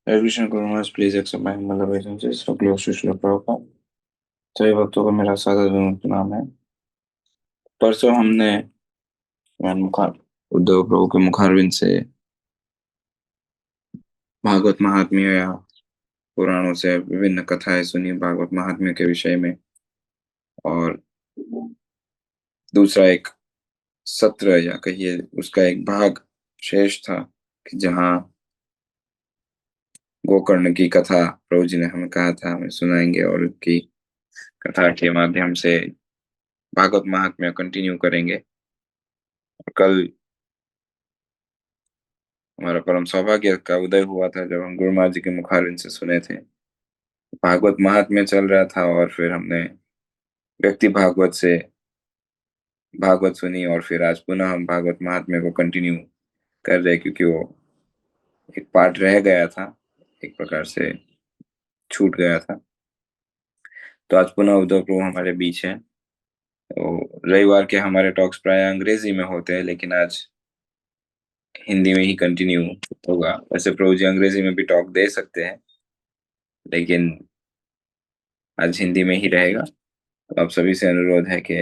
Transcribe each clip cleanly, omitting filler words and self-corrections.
Revision Gurumas, please accept my humble obeisances. So close to Srila Prabhupada. सभी भक्तों को मेरा सादर प्रणाम है। परसों हमने उद्धव प्रभु के मुखारविंद से भागवत महात्म्य या पुराणों से विभिन्न कथाएं सुनी भागवत महात्म्य के विषय में, और दूसरा एक सत्र या कहिए उसका एक भाग शेष था कि जहाँ गोकर्ण की कथा प्रभु जी ने हमें कहा था हमें सुनाएंगे, और उसकी कथा के माध्यम से भागवत महात्म्य कंटिन्यू करेंगे। कल हमारा परम सौभाग्य का उदय हुआ था जब हम गुरु महाराज जी के मुखारविंद से सुने थे। भागवत महात्म्य चल रहा था और फिर हमने व्यक्ति भागवत से भागवत सुनी, और फिर आज पुनः हम भागवत महात्म्य को कंटिन्यू कर रहे क्योंकि वो एक पार्ट रह गया था, एक प्रकार से छूट गया था। तो आज पुनः उद्धव प्रभु हमारे बीच है। तो रविवार के हमारे टॉक्स प्राय अंग्रेजी में होते हैं, लेकिन आज हिंदी में ही कंटिन्यू होगा। वैसे प्रभु जी अंग्रेजी में भी टॉक दे सकते हैं, लेकिन आज हिंदी में ही रहेगा। तो आप सभी से अनुरोध है कि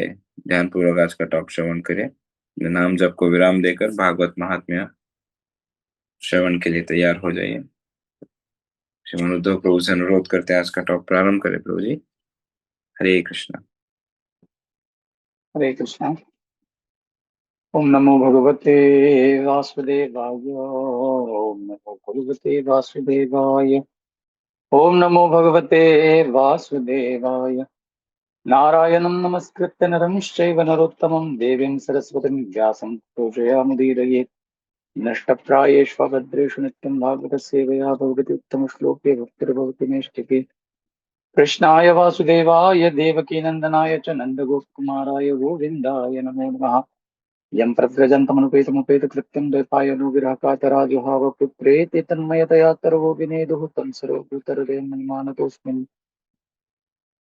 ध्यानपूर्वक आज का टॉक श्रवण करें। नाम जप को विराम देकर भागवत महात्म्य श्रवण के लिए तैयार हो जाइए। श्रीमान उद्धव प्रभु से अनुरोध करते हैं आज का टॉक प्रारंभ करें। प्रभु जी, हरे कृष्णा। हरे कृष्णा। ओम नमो भगवते वासुदेवाय। ओम नमो भगवते वासुदेवाय। ओम नमो भगवते वासुदेवाय। नारायणं नमस्कृत्य नरं चैव नरोत्तमं देवीं सरस्वतीं व्यासं पूजयामुदीरयेत्। नष्टप्रायेष्वभद्रेषु नित्यं भागवतस्य सेवया भवति उत्तमश्लोके भक्तिर्भवति नैष्ठिके। कृष्णाय वासुदेवाय देवकीनन्दनाय च नन्दगोपकुमाराय गोविन्दाय नमो नमः। यं प्रव्रजन्तमनुपेतमुपेतकृत्यं द्वैपायनो विरहकातराजुहाव पुत्रेति तन्मयतया तरवो विनेदुः तं सर्वभूतहृदयं मन्मानतोऽस्मिन्।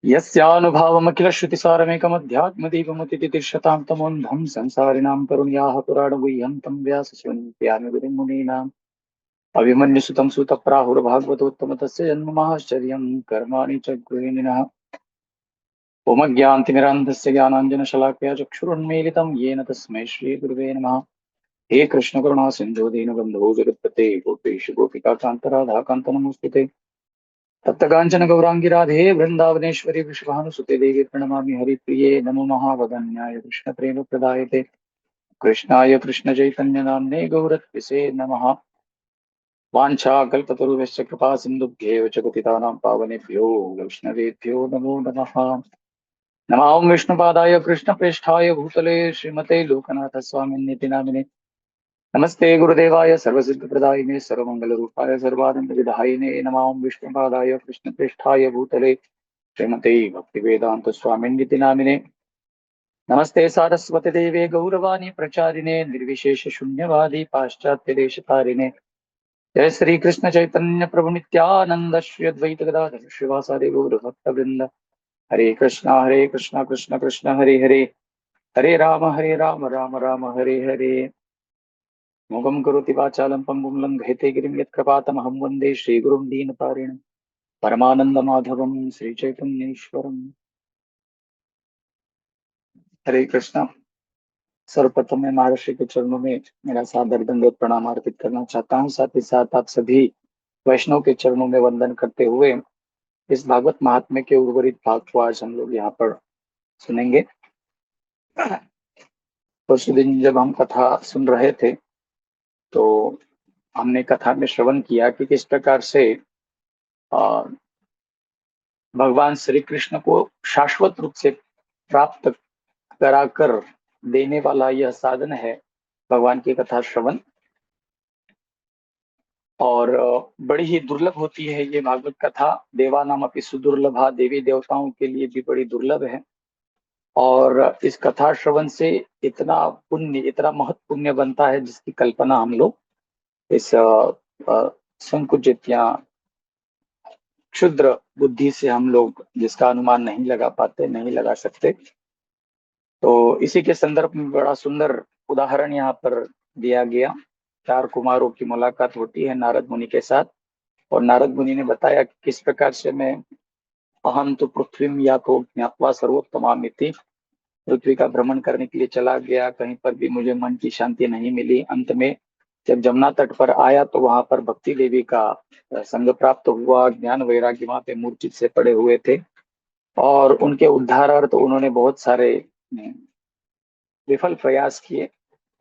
यस्यानुभावमखिलश्रुतिसारमेकमध्यात्मदीपमुतितितिर्षतां तमोन्धं संसारिणां करुण्याः पुराणगुह्यं तं व्यासशृण्व्यामि गुरुं मुनीनाम्। अभिमन्युसुतं सुतप्राहुर्भागवतोत्तम तस्य जन्ममाश्चर्यं कर्माणि च गृहिणिनः। ओमज्ञानतिमिरान्धस्य ज्ञानाञ्जनशलाकया चक्षुरुन्मीलितं येन तस्मै श्रीगुरुवे नमः। हे कृष्ण करुणा सिंधु दीनबंधो जगत्पते गोपेश गोपिका कांत राधा कांत नमोस्तुते। तप्तकांचन गौरांगी राधे वृंदावनेश्वरी वृषभानुसुते देवी प्रणमामि हरिप्रिये नमो महावदन्याय कृष्ण प्रेम प्रदायते कृष्णाय कृष्ण चैतन्य नाम्ने गौरत्पिसे नमः। वाञ्छाकल्पतरुभ्यश्च कृपा सिन्धुभ्येव च पतितानां पावनेभ्यो वैष्णवेभ्यो नमो नमः। नमो विष्णुपादाय कृष्णप्रेष्ठाय भूतले श्रीमते लोकनाथ स्वामिन्निति नामिने। नमस्ते गुरुदेवाय सर्वसिद्धिप्रदायिने सर्वमंगलरूपाय सर्वानन्दविधायिने नमो विष्णुपादाय कृष्णप्रेष्ठाय भूतले श्रीमते भक्तिवेदांत स्वामिन्निति नामिने। नमस्ते सारस्वती देवे गौरवाणी प्रचारिणे निर्विशेष शून्यवादी पाश्चात्य देशतारिणे। जय श्री कृष्ण चैतन्य प्रभु नित्यानंद श्री अद्वैत गदाधर श्रीवासादि गौर भक्तवृंद। हरे कृष्णा कृष्ण कृष्ण हरे हरे हरे राम राम राम हरे हरे। मोगं करोति वाचालं पंगुं लङ्घयते गिरिं यत्कृपातमहं वन्दे श्रीगुरुं दीनतारिणं परमानन्दमाधवं श्रीचैतन्येश्वरम्। हरे कृष्णा। सर्वप्रथम मैं महर्षि के चरणों में मेरा सादर दंडवत प्रणाम अर्पित करना चाहता हूँ। साथ ही साथ आप सभी वैष्णव के चरणों में वंदन करते हुए इस भागवत महात्म्य के उर्वरित भाग को आज हम लोग यहाँ पर सुनेंगे। परसों दिन जब हम कथा सुन रहे थे तो हमने कथा में श्रवण किया कि किस प्रकार से भगवान श्री कृष्ण को शाश्वत रूप से प्राप्त कराकर देने वाला यह साधन है भगवान की कथा श्रवण। और बड़ी ही दुर्लभ होती है ये भागवत कथा। देवानाम अपि सुदुर्लभा, देवी देवताओं के लिए भी बड़ी दुर्लभ है। और इस कथा श्रवण से इतना पुण्य, इतना महत् पुण्य बनता है जिसकी कल्पना हम लोग इस संकुचित या क्षुद्र बुद्धि से हम लोग जिसका अनुमान नहीं लगा पाते, नहीं लगा सकते। तो इसी के संदर्भ में बड़ा सुंदर उदाहरण यहाँ पर दिया गया। चार कुमारों की मुलाकात होती है नारद मुनि के साथ। और नारद मुनि ने बताया कि किस प्रकार से मैं अहम तो पृथ्वी या तो ज्ञात्वा सर्वोत्तमामिति, पृथ्वी का भ्रमण करने के लिए चला गया, कहीं पर भी मुझे मन की शांति नहीं मिली। अंत में जब जमुना तट पर आया तो वहां पर भक्ति देवी का संग प्राप्त हुआ। ज्ञान वैराग्य वहां पे मूर्छित से पड़े हुए थे और उनके उद्धारार्थ उन्होंने बहुत सारे विफल प्रयास किए।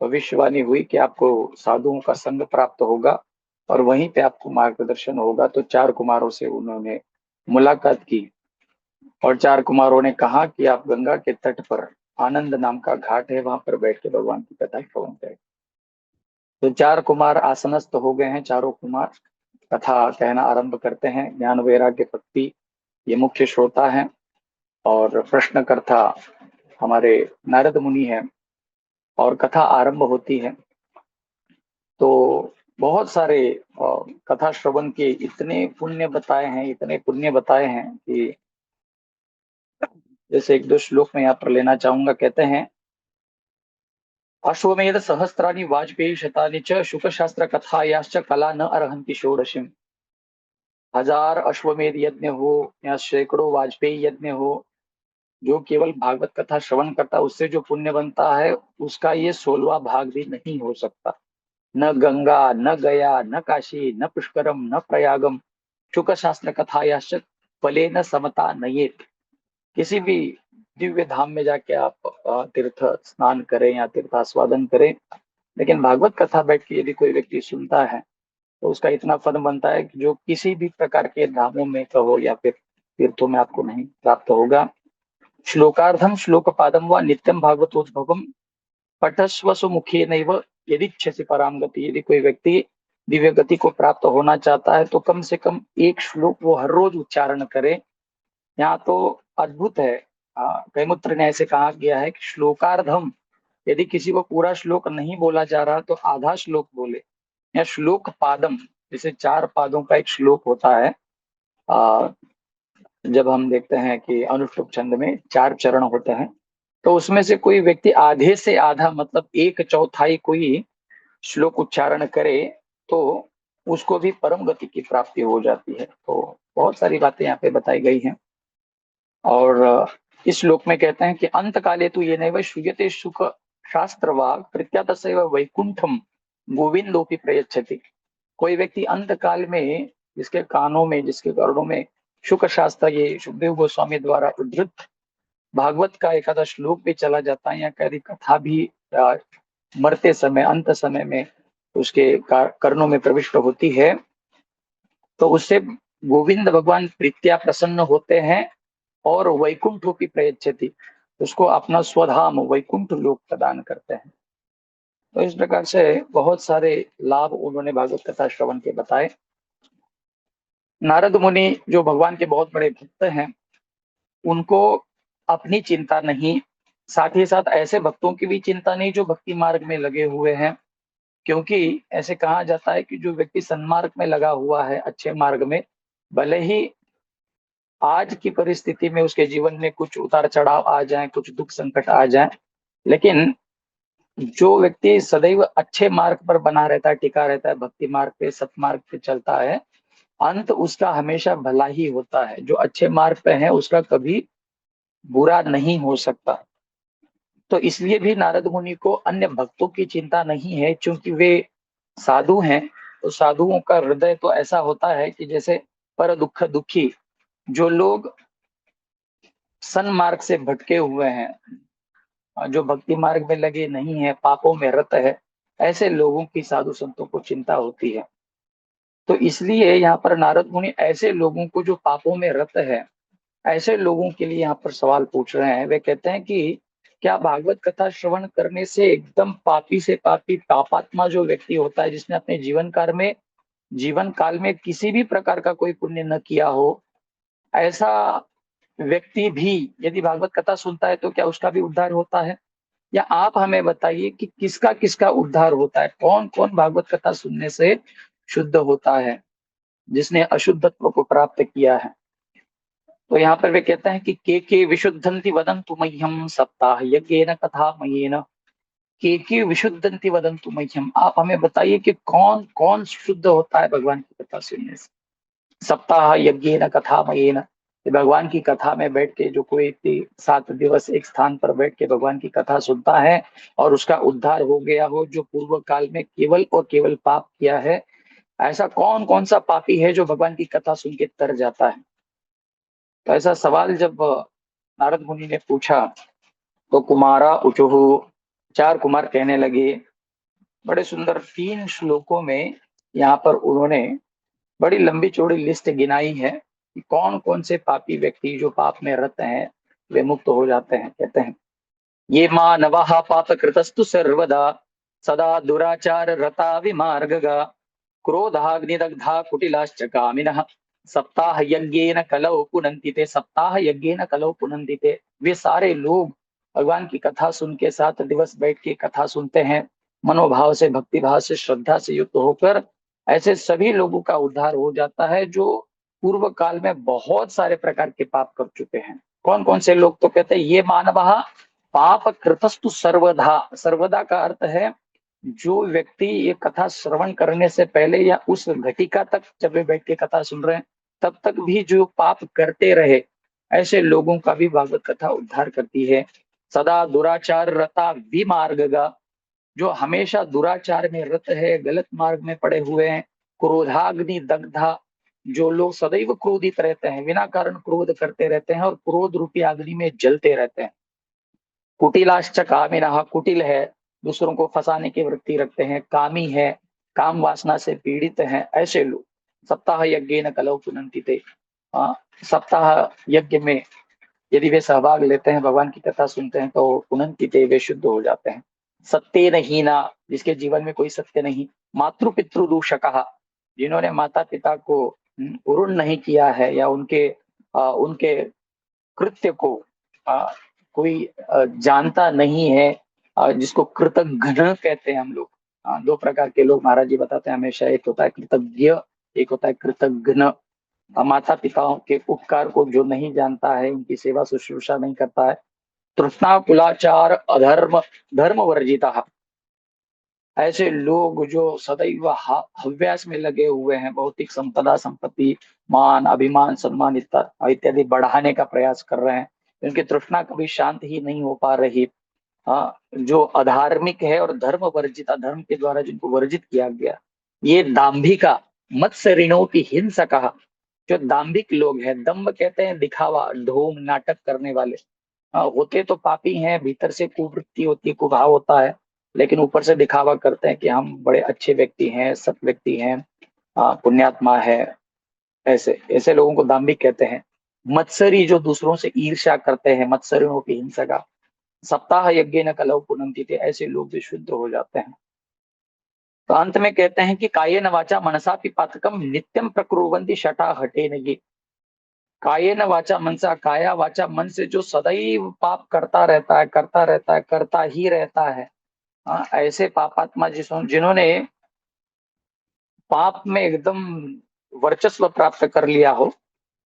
भविष्यवाणी हुई कि आपको साधुओं का संग प्राप्त होगा और वहीं पे आपको मार्गदर्शन होगा। तो 4 कुमारों से उन्होंने मुलाकात की और 4 कुमारों ने कहा कि आप गंगा के तट पर आनंद नाम का घाट है, वहां पर बैठ के भगवान की कथा श्रवण करें। तो 4 कुमार आसनस्थ हो गए हैं। चारों कुमार कथा कहना आरंभ करते हैं। ज्ञान वैराग्य भक्ति ये मुख्य श्रोता हैं और प्रश्नकर्ता हमारे नारद मुनि हैं और कथा आरंभ होती है। तो बहुत सारे कथा श्रवण के इतने पुण्य बताए हैं, इतने पुण्य बताए हैं कि जैसे एक दो श्लोक में यहाँ पर लेना चाहूंगा। कहते हैं, अश्वमेध सहस्त्राणि वाजपेयी शतानि च शुक शास्त्र कथायाश्च कला न अर्हन्ति षोडशीम। 1000 अश्वमेध यज्ञ हो या सैकड़ों वाजपेयी यज्ञ हो, जो केवल भागवत कथा श्रवण करता है उससे जो पुण्य बनता है उसका ये 16वां भाग भी नहीं हो सकता। न गंगा न गया न काशी न पुष्करम न प्रयागम शुक शास्त्र कथायाश्च फले न समता नयेत। किसी भी दिव्य धाम में जाके आप तीर्थ स्नान करें या तीर्थास्वादन करें, लेकिन भागवत कथा बैठ के यदि कोई व्यक्ति सुनता है तो उसका इतना फल बनता है कि जो किसी भी प्रकार के धामों में कहो या फिर तीर्थों में आपको नहीं प्राप्त होगा। श्लोकार्धम श्लोक पादम व नित्यम भागवतोद्भवम पठस्व सुमुखे नैव यदिच्छसि पराम गति। यदि कोई व्यक्ति दिव्य गति को प्राप्त होना चाहता है तो कम से कम एक श्लोक वो हर रोज उच्चारण करे। यहाँ तो अद्भुत है। कैमुत्र ने ऐसे कहा गया है कि श्लोकार्धम, यदि किसी को पूरा श्लोक नहीं बोला जा रहा तो आधा श्लोक बोले। या श्लोक पादम, जैसे 4 पादों का एक श्लोक होता है। जब हम देखते हैं कि अनुष्टुप छंद में 4 चरण होते हैं तो उसमें से कोई व्यक्ति आधे से आधा मतलब 1/4 कोई श्लोक उच्चारण करे तो उसको भी परम गति की प्राप्ति हो जाती है। तो बहुत सारी बातें यहाँ पे बताई गई हैं। और इस श्लोक में कहते हैं कि अंत काले तो ये नैव श्रूयते सुख शास्त्रवाग प्रत्यातसैव वैकुंठम गोविंदोपि प्रयच्छति। कोई व्यक्ति अंत काल में जिसके कानों में, जिसके कर्णों में शुक शास्त्र, ये सुखदेव गोस्वामी द्वारा उद्धृत भागवत का एकादश श्लोक भी चला जाता है या कभी कथा भी मरते समय अंत समय में उसके कर्णों में प्रविष्ट होती है तो उससे गोविंद भगवान प्रीत्या प्रसन्न होते हैं और वैकुंठोपि प्रयच्छति, उसको अपना स्वधाम वैकुंठ लोक प्रदान करते हैं। तो इस प्रकार से बहुत सारे लाभ उन्होंने भागवत कथा श्रवण के बताए। नारद मुनि जो भगवान के बहुत बड़े भक्त हैं, उनको अपनी चिंता नहीं, साथ ही साथ ऐसे भक्तों की भी चिंता नहीं जो भक्ति मार्ग में लगे हुए हैं। क्योंकि ऐसे कहा जाता है कि जो व्यक्ति सन्मार्ग में लगा हुआ है, अच्छे मार्ग में, भले ही आज की परिस्थिति में उसके जीवन में कुछ उतार चढ़ाव आ जाए, कुछ दुख संकट आ जाए, लेकिन जो व्यक्ति सदैव अच्छे मार्ग पर बना रहता है, टिका रहता है, भक्ति मार्ग पे, सतमार्ग पे चलता है, अंत उसका हमेशा भला ही होता है। जो अच्छे मार्ग पे है उसका कभी बुरा नहीं हो सकता। तो इसलिए भी नारद मुनि को अन्य भक्तों की चिंता नहीं है, क्योंकि वे साधु हैं। तो साधुओं का हृदय तो ऐसा होता है कि जैसे पर दुख दुखी, जो लोग सन्मार्ग से भटके हुए हैं, जो भक्ति मार्ग में लगे नहीं है, पापों में रत है, ऐसे लोगों की साधु संतों को चिंता होती है। तो इसलिए यहाँ पर नारद मुनि ऐसे लोगों को जो पापों में रत है, ऐसे लोगों के लिए यहाँ पर सवाल पूछ रहे हैं। वे कहते हैं कि क्या भागवत कथा श्रवण करने से एकदम पापी से पापी पापात्मा जो व्यक्ति होता है, जिसने अपने जीवन काल में किसी भी प्रकार का कोई पुण्य न किया हो, ऐसा व्यक्ति भी यदि भागवत कथा सुनता है तो क्या उसका भी उद्धार होता है? या आप हमें बताइए कि किसका किसका उद्धार होता है, कौन कौन भागवत कथा सुनने से शुद्ध होता है, जिसने अशुद्धत्व को प्राप्त किया है। तो यहाँ पर वे कहते हैं कि के विशुद्धंति वदन्तु मह्यम सप्ताह यज्ञेन कथा मयेन। के विशुद्धंति वदन्तु मह्यम, आप हमें बताइए कि कौन कौन शुद्ध होता है भगवान की कथा सुनने से। सप्ताह यज्ञेन कथामयेन, भगवान की कथा में बैठ के जो कोई व्यक्ति 7 दिवस एक स्थान पर बैठ के भगवान की कथा सुनता है और उसका उद्धार हो गया हो, जो पूर्व काल में केवल और केवल पाप किया है, ऐसा कौन कौन सा पापी है जो भगवान की कथा सुन के तर जाता है? तो ऐसा सवाल जब नारद मुनि ने पूछा तो कुमारा उचुहु, 4 कुमार कहने लगे, बड़े सुंदर 3 श्लोकों में यहाँ पर उन्होंने बड़ी लंबी चौड़ी लिस्ट गिनाई है कि कौन कौन से पापी व्यक्ति जो पाप में रत हैं वे मुक्त हो जाते हैं। कहते हैं, ये मानवः पाप कृतस्तु सर्वदा, सदा दुराचार रता विमार्गगा, क्रोधाग्निदग्धा कुटिलाश्च कामिनः, सप्ताह यज्ञेन कलौ पुनन्ति ते, सप्ताह यज्ञेन कलौ पुनन्ति ते। वे सारे लोग भगवान की कथा सुन के 7 दिवस बैठ के कथा सुनते हैं, मनोभाव से, भक्ति भाव से, श्रद्धा से युक्त होकर। ऐसे सभी लोगों का उद्धार हो जाता है जो पूर्व काल में बहुत सारे प्रकार के पाप कर चुके हैं। कौन कौन से लोग? तो कहते हैं, ये मानव पाप कृतस्तु सर्वदा। सर्वदा का अर्थ है जो व्यक्ति ये कथा श्रवण करने से पहले या उस घटिका तक जब वे बैठ के कथा सुन रहे हैं तब तक भी जो पाप करते रहे, ऐसे लोगों का भी भागवत कथा उद्धार करती है। सदा दुराचार रता विमार्गगा, जो हमेशा दुराचार में रत है, गलत मार्ग में पड़े हुए हैं। क्रोधाग्नि दग्धा, जो लोग सदैव क्रोधित रहते हैं, बिना कारण क्रोध करते रहते हैं और क्रोध रूपी अग्नि में जलते रहते हैं। कुटिलाश्च कामिनः, कुटिल है, दूसरों को फंसाने की वृत्ति रखते हैं, कामी है, काम वासना से पीड़ित हैं, ऐसे लोग। सप्ताह यज्ञेन कलौ पुनन्ति ते, सप्ताह यज्ञ में यदि वे सहभाग लेते हैं, भगवान की कथा सुनते हैं, तो पुनन्ति ते, वे शुद्ध हो जाते हैं। सत्येन हीना, जिसके जीवन में कोई सत्य नहीं। मातृ पितृ दूषकः, जिन्होंने माता पिता को उरुण नहीं किया है या उनके कृत्य को कोई जानता नहीं है, जिसको कृतघ्न कहते हैं हम लोग। 2 प्रकार के लोग महाराज जी बताते हैं हमेशा, एक होता है कृतज्ञ, एक होता है कृतघ्न। माता पिताओं के उपकार को जो नहीं जानता है, उनकी सेवा शुश्रूषा नहीं करता है। तृष्णा कुलाचार अधर्म धर्म वर्जिता, ऐसे लोग जो सदैव हव्यास में लगे हुए हैं, भौतिक संपदा संपत्ति मान अभिमान सम्मान इत्यादि बढ़ाने का प्रयास कर रहे हैं, उनकी तृष्णा कभी शांत ही नहीं हो पा रही। जो अधार्मिक है और धर्म वर्जिता, धर्म के द्वारा जिनको वर्जित किया गया, ये दाम्भिका मत्स्य ऋणोपि हिंसक, जो दाम्भिक लोग हैं, दम्भ कहते हैं दिखावा, ढोंग नाटक करने वाले, होते तो पापी हैं, भीतर से कुवृत्ति होती है, कुभाव होता है, लेकिन ऊपर से दिखावा करते हैं कि हम बड़े अच्छे व्यक्ति हैं, सत व्यक्ति हैं, पुण्यात्मा है। ऐसे ऐसे लोगों को दाम्भिक कहते हैं। मत्सरी, जो दूसरों से ईर्ष्या करते हैं, मत्सरियों की हिंसा का। सप्ताह यज्ञ न कलौ पुनन्ति ते, ऐसे लोग भी शुद्ध हो जाते हैं। तो अंत में कहते हैं कि कायेन वाचा मनसा पिपातकम नित्यम प्रकुर्वन्ति शठा हटेन ये। कायेन वाचा मनसा, काया वाचा मन से जो सदैव पाप करता रहता है, करता रहता है, करता ही रहता है, ऐसे पापात्मा जिन्होंने पाप में एकदम वर्चस्व प्राप्त कर लिया हो,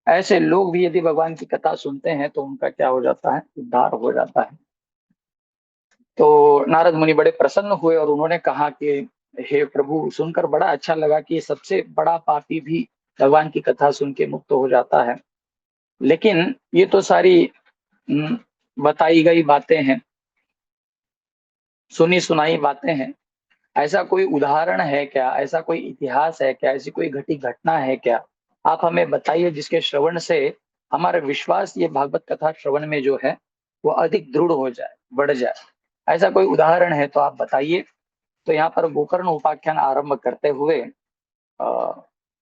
ऐसे लोग भी यदि भगवान की कथा सुनते हैं तो उनका क्या हो जाता है? उद्धार हो जाता है। तो नारद मुनि बड़े प्रसन्न हुए और उन्होंने कहा कि हे प्रभु, सुनकर बड़ा अच्छा लगा कि सबसे बड़ा पापी भी भगवान की कथा सुन के मुक्त हो जाता है। लेकिन ये तो सारी बताई गई बातें हैं, सुनी सुनाई बातें हैं। ऐसा कोई उदाहरण है क्या? ऐसा कोई इतिहास है क्या? ऐसी कोई घटी घटना है क्या? आप हमें बताइए जिसके श्रवण से हमारा विश्वास ये भागवत कथा श्रवण में जो है वो अधिक दृढ़ हो जाए, बढ़ जाए। ऐसा कोई उदाहरण है तो आप बताइए। तो यहाँ पर गोकर्ण उपाख्यान आरंभ करते हुए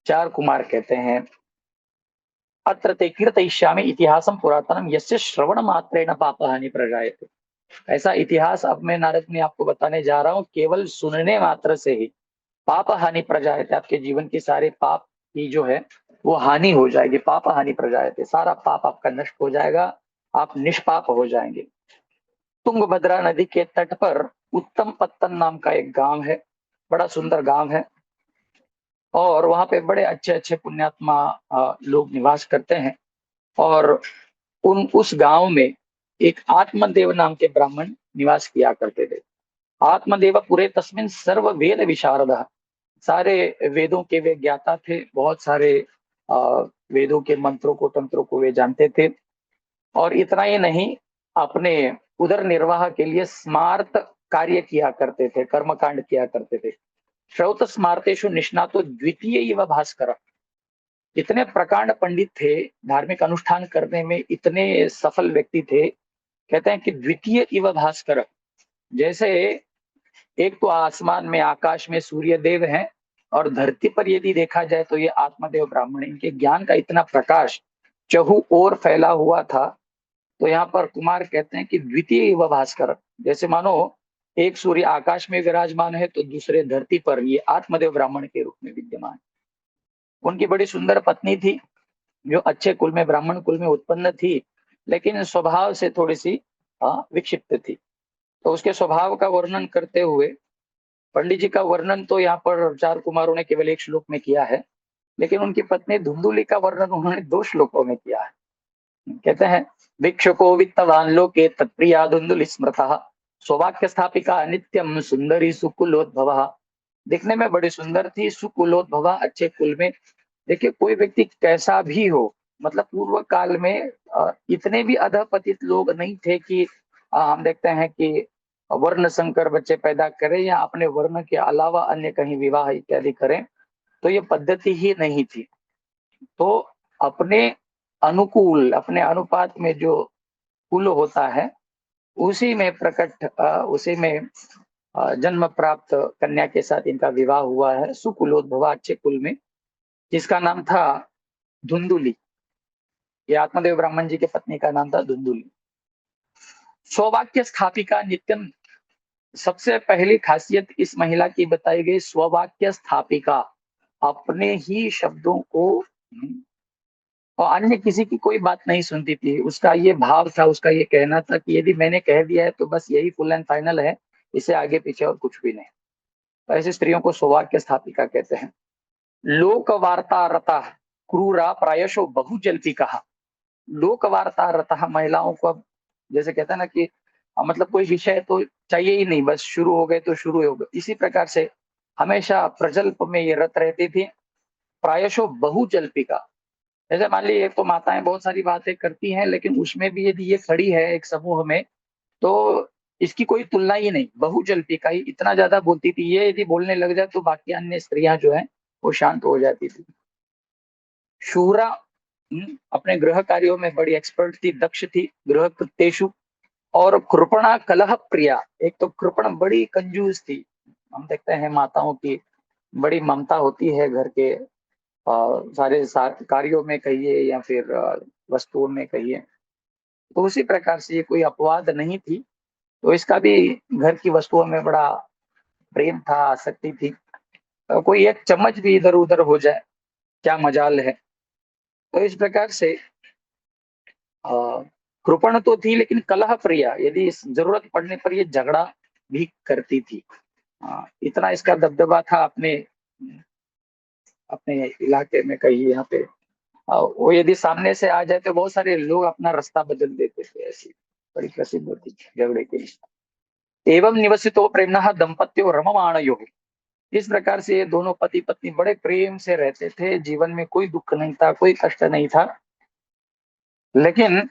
4 कुमार कहते हैं, अत्र ते कीर्तयिष्यामि इतिहासं पुरातनम यस्य श्रवण मात्रेण पापहानि प्रजायते। ऐसा इतिहास अब मैं नारद ने आपको बताने जा रहा हूँ, केवल सुनने मात्र से ही पाप हानि प्रजायते, आपके जीवन की सारे पाप की जो है वो हानि हो जाएगी। पाप हानि प्रजायते, सारा पाप आपका नष्ट हो जाएगा, आप निष्पाप हो जाएंगे। तुंगभद्रा नदी के तट पर उत्तम पत्तन नाम का एक गांव है, बड़ा सुंदर गांव है, और वहां पे बड़े अच्छे अच्छे पुण्यात्मा लोग निवास करते हैं। और उस गांव में एक आत्मदेव नाम के ब्राह्मण निवास किया करते थे। आत्मदेव पुरे तस्मिन सर्व वेद विशारद, सारे वेदों के वे ज्ञाता थे, बहुत सारे वेदों के मंत्रों को, तंत्रों को वे जानते थे। और इतना ही नहीं, अपने उदर निर्वाह के लिए स्मार्त कार्य किया करते थे, कर्मकांड किया करते थे। श्रौत स्मार्तेषु निष्णातो द्वितीय इव भास्कर। इतने प्रकांड पंडित थे, धार्मिक अनुष्ठान करने में इतने सफल व्यक्ति थे। कहते हैं कि द्वितीय इव भास्कर, जैसे एक तो आसमान में, आकाश में सूर्य देव हैं, और धरती पर यदि देखा जाए तो ये आत्मदेव ब्राह्मण, इनके ज्ञान का इतना प्रकाश चहु ओर फैला हुआ था। तो यहाँ पर कुमार कहते हैं कि द्वितीय इव भास्कर, जैसे मानो एक सूर्य आकाश में विराजमान है तो दूसरे धरती पर ये आत्मदेव ब्राह्मण के रूप में विद्यमान। उनकी बड़ी सुंदर पत्नी थी, जो अच्छे कुल में, ब्राह्मण कुल में उत्पन्न थी, लेकिन स्वभाव से थोड़ी सी विक्षिप्त थी। तो उसके स्वभाव का वर्णन करते हुए, पंडित जी का वर्णन तो यहाँ पर चार कुमारों ने केवल एक श्लोक में किया है, लेकिन उनकी पत्नी धुंधुली का वर्णन उन्होंने 2 श्लोकों में किया है। कहते हैं, भिक्षुको वित्तवान लोके तत्प्रिया धुंधुली स्मृतः, सौभाग्य स्थापिका नित्यम सुंदरी सुकुलोद्भव। दिखने में बड़ी सुंदर थी, सुकुलोद्भव, अच्छे कुल में। देखिए, कोई व्यक्ति कैसा भी हो, मतलब पूर्व काल में इतने भी अधपतित लोग नहीं थे कि हम देखते हैं कि वर्ण संकर बच्चे पैदा करें या अपने वर्ण के अलावा अन्य कहीं विवाह इत्यादि करें, तो ये पद्धति ही नहीं थी। तो अपने अनुकूल, अपने अनुपात में जो कुल होता है, उसी में उसी में जन्म प्राप्त कन्या के साथ इनका विवाह हुआ है, सुकुलोद्भवा, अच्छे कुल में, जिसका नाम था धुंधुली। ये आत्मदेव ब्राह्मण जी के पत्नी का नाम था धुंधुली। सौभाग्य स्थापिका नित्यम, सबसे पहली खासियत इस महिला की बताई गई, स्ववाक्य स्थापिका, अपने ही शब्दों को और अन्य किसी की कोई बात नहीं सुनती थी। उसका ये भाव था, उसका ये कहना था कि यदि मैंने कह दिया है तो बस यही फुल एंड फाइनल है, इससे आगे पीछे और कुछ भी नहीं। तो ऐसी स्त्रियों को सौभाग्य स्थापिका कहते हैं। लोक वार्ता रता क्रूरा प्रायशो बहुजल्पी कहा। लोक वार्ता रता, महिलाओं को अब जैसे कहते हैं ना कि मतलब कोई विषय तो चाहिए ही नहीं, बस शुरू हो गए तो शुरू हो गए, इसी प्रकार से हमेशा प्रजल्प में ये रत रहती थी। प्रायशो बहुजल्पिका, जैसे मान लीजिए, एक तो माताएं बहुत सारी बातें करती हैं, लेकिन उसमें भी यदि ये खड़ी है एक समूह में, तो इसकी कोई तुलना ही नहीं। बहुजल्पिका, ही इतना ज्यादा बोलती थी, ये यदि बोलने लग जाए तो बाकी अन्य स्त्रियां जो है वो शांत हो जाती थी। शूरा, अपने गृह कार्यों में बड़ी एक्सपर्ट थी, दक्ष थी, गृह कृत्येषु। और कृपणा कलह प्रिया, एक तो कृपण बड़ी कंजूस थी। हम देखते हैं माताओं की बड़ी ममता होती है घर के सारे कार्यों में कहिए या फिर वस्तुओं में कहिए, तो उसी प्रकार से ये कोई अपवाद नहीं थी। तो इसका भी घर की वस्तुओं में बड़ा प्रेम था, आसक्ति थी। कोई एक चम्मच भी इधर उधर हो जाए, क्या मजाल है। तो इस प्रकार से कृपण तो थी, लेकिन कलह प्रिया, यदि जरूरत पड़ने पर ये झगड़ा भी करती थी। इतना इसका दबदबा था अपने अपने इलाके में, कहिए यहाँ पे। वो यदि सामने से आ जाए तो बहुत सारे लोग अपना रास्ता बदल देते थे, ऐसी बड़ी प्रसिद्ध होती थी झगड़े के लिए। एवं निवसितो प्रेमणः दंपत्यो रममाणयो, इस प्रकार से ये दोनों पति पत्नी बड़े प्रेम से रहते थे, जीवन में कोई दुख नहीं था, कोई कष्ट नहीं था। लेकिन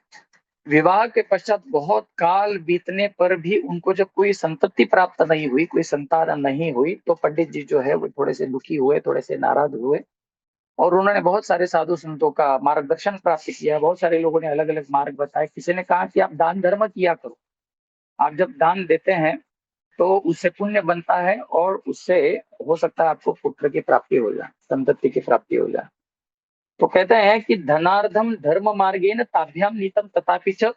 विवाह के पश्चात बहुत काल बीतने पर भी उनको जब कोई संतति प्राप्त नहीं हुई, कोई संतान नहीं हुई, तो पंडित जी जो है वो थोड़े से दुखी हुए, थोड़े से नाराज हुए। और उन्होंने बहुत सारे साधु संतों का मार्गदर्शन प्राप्त किया। बहुत सारे लोगों ने अलग अलग मार्ग बताए। किसी ने कहा कि आप दान धर्म किया करो, आप जब दान देते हैं तो उससे पुण्य बनता है, और उससे हो सकता है आपको पुत्र की प्राप्ति हो जाए, संतति की प्राप्ति हो जाए। तो कहते हैं कि धनार्धम धर्म मार्गेन ताभ्याम नीतम तथापि च,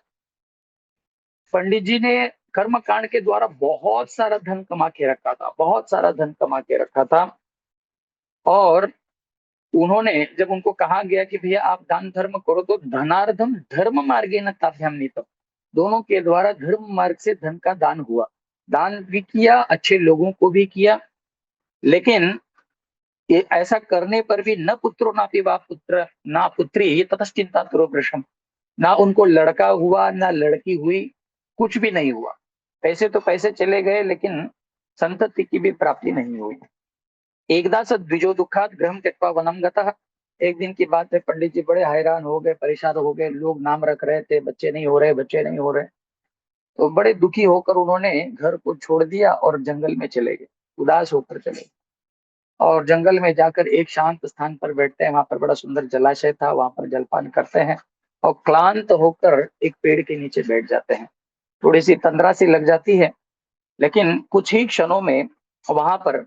पंडित जी ने कर्म कांड के द्वारा बहुत सारा धन कमा के रखा था, बहुत सारा धन कमा के रखा था। और उन्होंने, जब उनको कहा गया कि भैया आप दान धर्म करो, तो धनार्धम धर्म मार्गे न ताभ्याम नीतम, दोनों के द्वारा धर्म मार्ग से धन का दान हुआ। दान भी किया, अच्छे लोगों को भी किया। लेकिन ये ऐसा करने पर भी न पुत्रो ना पिवा पुत्र ना पुत्री, ये ततश्चिंता वृषम, ना उनको लड़का हुआ ना लड़की हुई, कुछ भी नहीं हुआ। पैसे तो पैसे चले गए, लेकिन संतति की भी प्राप्ति नहीं हुई। एकदा स द्विजो दुखात गृहं त्यक्त्वा वनं गतः, एक दिन की बात है, पंडित जी बड़े हैरान हो गए, परेशान हो गए। लोग नाम रख रहे थे, बच्चे नहीं हो रहे, बच्चे नहीं हो रहे। तो बड़े दुखी होकर उन्होंने घर को छोड़ दिया और जंगल में चले गए, उदास होकर चले गए। और जंगल में जाकर एक शांत स्थान पर बैठते हैं। वहां पर बड़ा सुंदर जलाशय था, वहां पर जलपान करते हैं और क्लांत होकर एक पेड़ के नीचे बैठ जाते हैं। थोड़ी सी तंद्रा सी लग जाती है, लेकिन कुछ ही क्षणों में वहां पर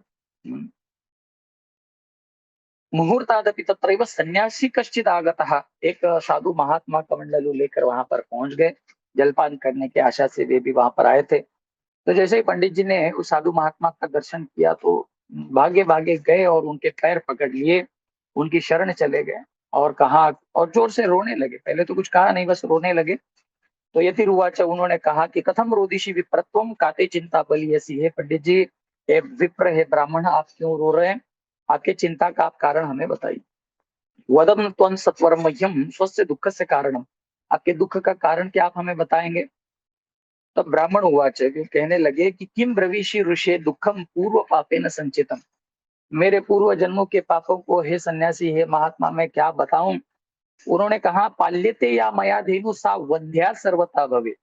मुहूर्तादपि तत्रैव सन्यासी कश्चित आगतः, एक साधु महात्मा कमंडलू लेकर वहां पर पहुंच गए। जलपान करने की आशा से वे भी वहां पर आए थे। तो जैसे ही पंडित जी ने उस साधु महात्मा का दर्शन किया तो भागे भागे गए और उनके पैर पकड़ लिए, उनकी शरण चले गए और कहा, और जोर से रोने लगे। पहले तो कुछ कहा नहीं, बस रोने लगे। तो यतिरुवाच, उन्होंने कहा कि कथम रोदिषि विप्रत्वम काते चिंता बलियसी। है पंडित जी, हे विप्र, हे ब्राह्मण, आप क्यों रो रहे हैं? आपके चिंता का आप कारण हमें बताइए। वदम त्वं सत्वरम मह्यम स्वस्य दुख से कारणम, आपके दुख का कारण क्या आप हमें बताएंगे? तब ब्राह्मण उवाच, जो कहने लगे कि किम ब्रवीषि ऋषे दुखम पूर्व पापेन संचितम, मेरे पूर्व जन्मों के पापों को हे सन्यासी, हे महात्मा, मैं क्या बताऊं? उन्होंने कहा, पाल्यते या मया धेनु सा वंध्या सर्वथा भवे,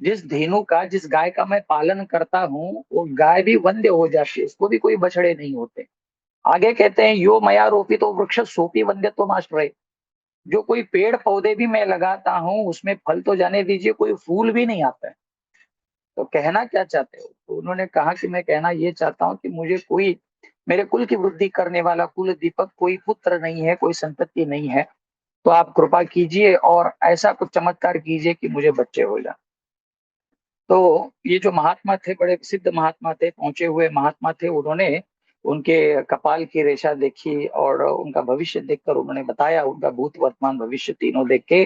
जिस धेनु का, जिस गाय का मैं पालन करता हूँ, वो गाय भी वंध्य हो जाती है, इसको भी कोई बछड़े नहीं होते। आगे कहते हैं, यो मया रोपितो तो वृक्ष सोपी वंध्यत्व आश्रय, जो कोई पेड़ पौधे भी मैं लगाता हूँ उसमें फल तो जाने दीजिए, कोई फूल भी नहीं आता है। तो कहना क्या चाहते हो? तो उन्होंने कहा कि मैं कहना ये चाहता हूँ कि मुझे कोई, मेरे कुल की वृद्धि करने वाला कुल दीपक, कोई पुत्र नहीं है, कोई संतति नहीं है। तो आप कृपा कीजिए और ऐसा कुछ चमत्कार कीजिए कि मुझे बच्चे हो जाए। तो ये जो महात्मा थे, बड़े सिद्ध महात्मा थे, पहुंचे हुए महात्मा थे, उन्होंने उनके कपाल की रेशा देखी और उनका भविष्य देखकर उन्होंने बताया, उनका भूत वर्तमान भविष्य तीनों देख के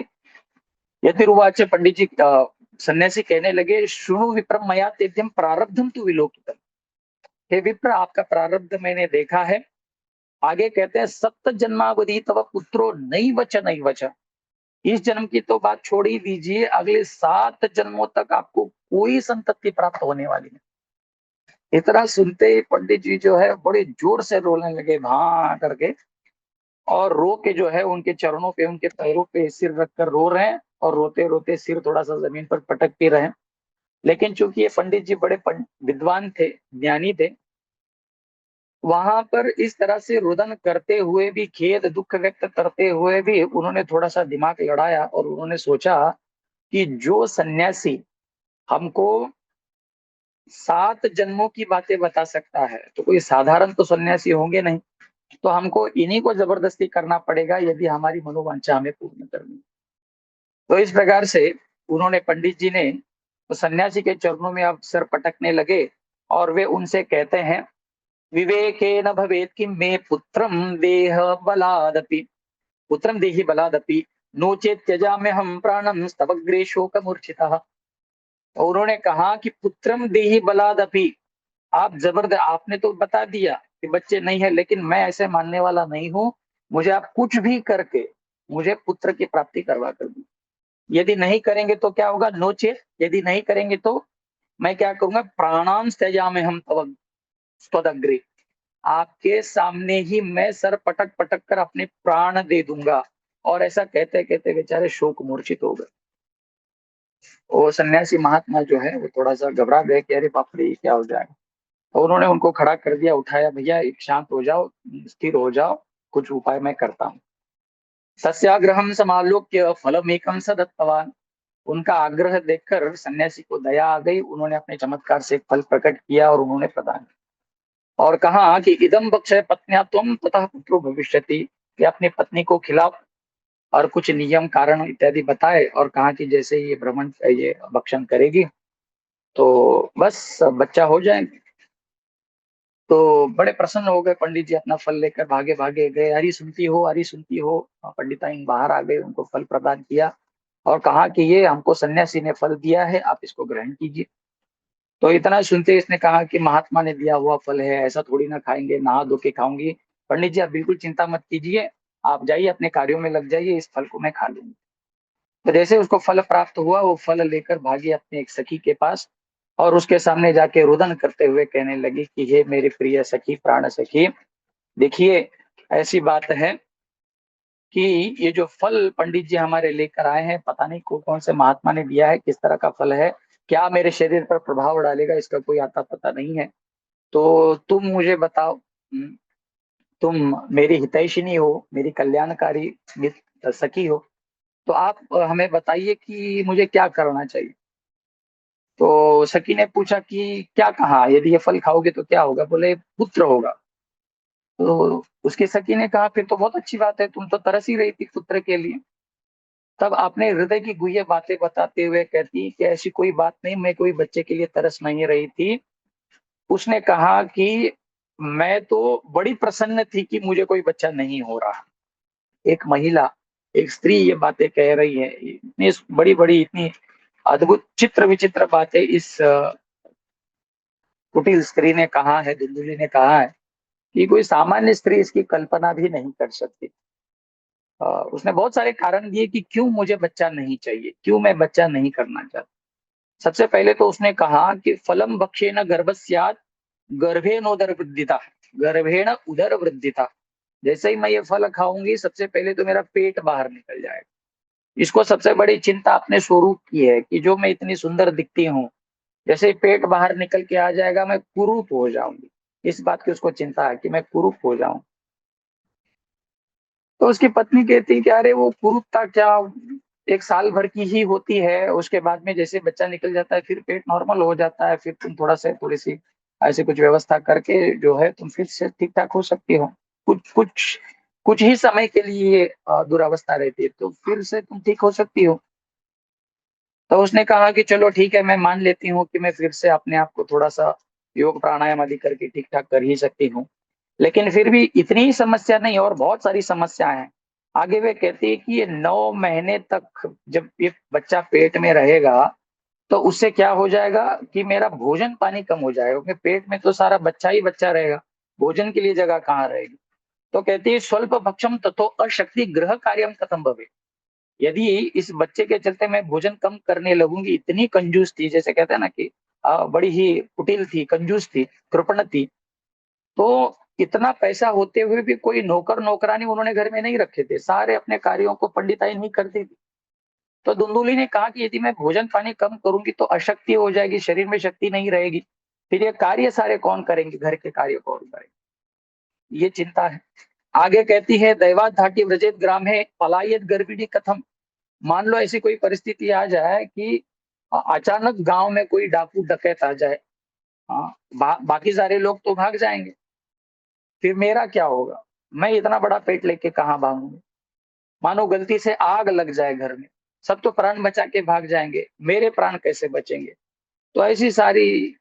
यतिरुवाच, पंडित जी सन्यासी कहने लगे, शुणु विप्रम मया तेभ्यम प्रारब्धम तु विलोकितम, हे विप्र, आपका प्रारब्ध मैंने देखा है। आगे कहते हैं, सप्त जन्मावधि तव पुत्रो नहीं वच, इस जन्म की तो बात छोड़ ही दीजिए, अगले 7 जन्मों तक आपको कोई संतति प्राप्त होने वाली नहीं। इतना सुनते ही पंडित जी जो है बड़े जोर से रोने लगे, भां करके, और रो के जो है उनके चरणों पे, उनके पैरों पे सिर रखकर रो रहे हैं और रोते रोते सिर थोड़ा सा जमीन पर पटक भी रहे हैं। लेकिन चूंकि ये पंडित जी बड़े विद्वान थे, ज्ञानी थे, वहां पर इस तरह से रुदन करते हुए भी, खेद दुख व्यक्त करते हुए भी, उन्होंने थोड़ा सा दिमाग लड़ाया और उन्होंने सोचा कि जो सन्यासी हमको 7 जन्मों की बातें बता सकता है, तो कोई साधारण तो सन्यासी होंगे नहीं। तो हमको इन्हीं को जबरदस्ती करना पड़ेगा यदि हमारी मनोवांछा हमें पूर्ण करनी। तो इस प्रकार से उन्होंने, पंडित जी ने, तो सन्यासी के चरणों में अब सर पटकने लगे और वे उनसे कहते हैं, विवेकेन भवेत् किं मे पुत्रम देह बलादपि, पुत्रम देहि बलादपि, नो चेत त्यजाम्य हम प्राणम स्तवग्रे शोक मूर्छितः। और उन्होंने कहा कि पुत्रम देहि बलादपि, आप जबरदस्त, आपने तो बता दिया कि बच्चे नहीं है, लेकिन मैं ऐसे मानने वाला नहीं हूं। मुझे आप कुछ भी करके मुझे पुत्र की प्राप्ति करवा कर दी। यदि नहीं करेंगे तो क्या होगा? नोचेत, यदि नहीं करेंगे तो मैं क्या करूंगा? प्राणाम त्यजामि हम तव त्वदग्रे, आपके सामने ही मैं सर पटक पटक कर अपने प्राण दे दूंगा। और ऐसा कहते कहते बेचारे शोक मूर्छित हो गए। वो सन्यासी महात्मा जो है वो थोड़ा सा घबरा गए कि अरे बाप रे, क्या हो जाएगा। तो उन्होंने उनको खड़ा कर दिया, उठाया, भैया एक शांत हो जाओ, स्थिर हो जाओ, कुछ उपाय मैं करता हूँ। सत्याग्रहम समालोक्य फलमेकम स दत्तवान, उनका आग्रह देखकर सन्यासी को दया आ गई। उन्होंने अपने चमत्कार से फल प्रकट किया और उन्होंने प्रदान किया और कहा कि इदम बक्षय पत्न्या त्वम ततः पुत्रो भविष्यति, कि अपनी पत्नी को खिलाओ, और कुछ नियम कारण इत्यादि बताए और कहा कि जैसे ये भ्रमण, ये भक्षण करेगी तो बस बच्चा हो जाएगा। तो बड़े प्रसन्न हो गए पंडित जी, अपना फल लेकर भागे भागे गए। हरी सुनती हो, हरी सुनती हो। पंडिताइन बाहर आ गए, उनको फल प्रदान किया और कहा कि ये हमको सन्यासी ने फल दिया है, आप इसको ग्रहण कीजिए। तो इतना सुनते इसने कहा कि महात्मा ने दिया हुआ फल है, ऐसा थोड़ी ना खाएंगे, नहा धो के खाऊंगी। पंडित जी आप बिल्कुल चिंता मत कीजिए, आप जाइए अपने कार्यों में लग जाइए, इस फल को मैं खा लूंगी। तो जैसे उसको फल प्राप्त हुआ, वो फल लेकर भागी अपने एक सखी के पास और उसके सामने जाके रुदन करते हुए कहने लगी कि हे मेरी प्रिय सखी, प्राण सखी, देखिए ऐसी बात है कि ये जो फल पंडित जी हमारे लेकर आए हैं, पता नहीं कौन से महात्मा ने दिया है, किस तरह का फल है, क्या मेरे शरीर पर प्रभाव डालेगा, इसका कोई आता पता नहीं है। तो तुम मुझे बताओ, तुम मेरी हितैषिणी हो, मेरी कल्याणकारी सखी हो, तो आप हमें बताइए कि मुझे क्या करना चाहिए। तो सखी ने पूछा कि क्या कहा, यदि ये फल खाओगे तो क्या होगा, बोले पुत्र होगा। तो उसकी सखी ने कहा फिर तो बहुत अच्छी बात है, तुम तो तरस ही रही थी पुत्र के लिए। तब आपने हृदय की गुह्य बातें बताते हुए कहती कि ऐसी कोई बात नहीं, मैं कोई बच्चे के लिए तरस नहीं रही थी। उसने कहा कि मैं तो बड़ी प्रसन्न थी कि मुझे कोई बच्चा नहीं हो रहा। एक महिला, एक स्त्री ये बातें कह रही है, इतनी बड़ी बड़ी, इतनी अद्भुत चित्र विचित्र बातें इस कुटिल स्त्री ने कहा है, दुलदुली ने कहा है, कि कोई सामान्य स्त्री इसकी कल्पना भी नहीं कर सकती। उसने बहुत सारे कारण दिए कि क्यों मुझे बच्चा नहीं चाहिए, क्यों मैं बच्चा नहीं करना चाहता। सबसे पहले तो उसने कहा कि फलम भक्षेन गर्भस्यात् गर्भेण उदर वृद्धिता, गर्भेण उदर वृद्धिता। जैसे ही मैं ये फल खाऊंगी, सबसे पहले तो मेरा पेट बाहर निकल जाएगा। इसको सबसे बड़ी चिंता अपने स्वरूप की है कि जो मैं इतनी सुंदर दिखती हूँ, जैसे ही पेट बाहर निकल के आ जाएगा मैं कुरूप हो जाऊंगी। इस बात की उसको चिंता है कि मैं कुरूप हो जाऊं। तो उसकी पत्नी कहती कि अरे वो कुरूपता क्या, एक साल भर की ही होती है, उसके बाद में जैसे बच्चा निकल जाता है फिर पेट नॉर्मल हो जाता है, फिर तुम थोड़ा सा थोड़ी सी ऐसे कुछ व्यवस्था करके जो है तुम फिर से ठीक ठाक हो सकती हो। कुछ कुछ कुछ ही समय के लिए दुरावस्था रहती है, तो फिर से तुम ठीक हो सकती हो। तो उसने कहा कि चलो ठीक है, मैं मान लेती हूँ कि मैं फिर से अपने आप को थोड़ा सा योग प्राणायाम आदि करके ठीक ठाक कर ही सकती हूँ। लेकिन फिर भी इतनी ही समस्या नहीं, और बहुत सारी समस्याएं हैं। आगे वे कहती है कि ये 9 महीने तक जब ये बच्चा पेट में रहेगा, तो उससे क्या हो जाएगा कि मेरा भोजन पानी कम हो जाएगा, क्योंकि पेट में तो सारा बच्चा ही बच्चा रहेगा, भोजन के लिए जगह कहाँ रहेगी। तो कहती है स्वल्प भक्षम तथो अशक्ति गृह कार्यम कथम भवे। यदि इस बच्चे के चलते मैं भोजन कम करने लगूंगी, इतनी कंजूस थी, जैसे कहते हैं ना कि बड़ी ही कुटिल थी, कंजूस थी, कृपण थी। तो इतना पैसा होते हुए भी कोई नौकर नौकरानी उन्होंने घर में नहीं रखे थे, सारे अपने कार्यों को पंडिताई नहीं करती थी। तो धुंधुली ने कहा कि यदि मैं भोजन पानी कम करूंगी तो अशक्ति हो जाएगी, शरीर में शक्ति नहीं रहेगी, फिर ये कार्य सारे कौन करेंगे, घर के कार्य कौन करेंगे, ये चिंता है। आगे कहती है दैवात धाटी व्रजेत ग्राम है पलायत गर्भिणी कथम। मान लो ऐसी कोई परिस्थिति आ जाए कि अचानक गांव में कोई डाकू डकैत आ जाए, हाँ, बाकी सारे लोग तो भाग जाएंगे, फिर मेरा क्या होगा, मैं इतना बड़ा पेट लेके कहाँ भागूंगा। मानो गलती से आग लग जाए घर में, सब तो प्राण बचा के भाग जाएंगे, मेरे प्राण कैसे बचेंगे। तो ऐसी सारी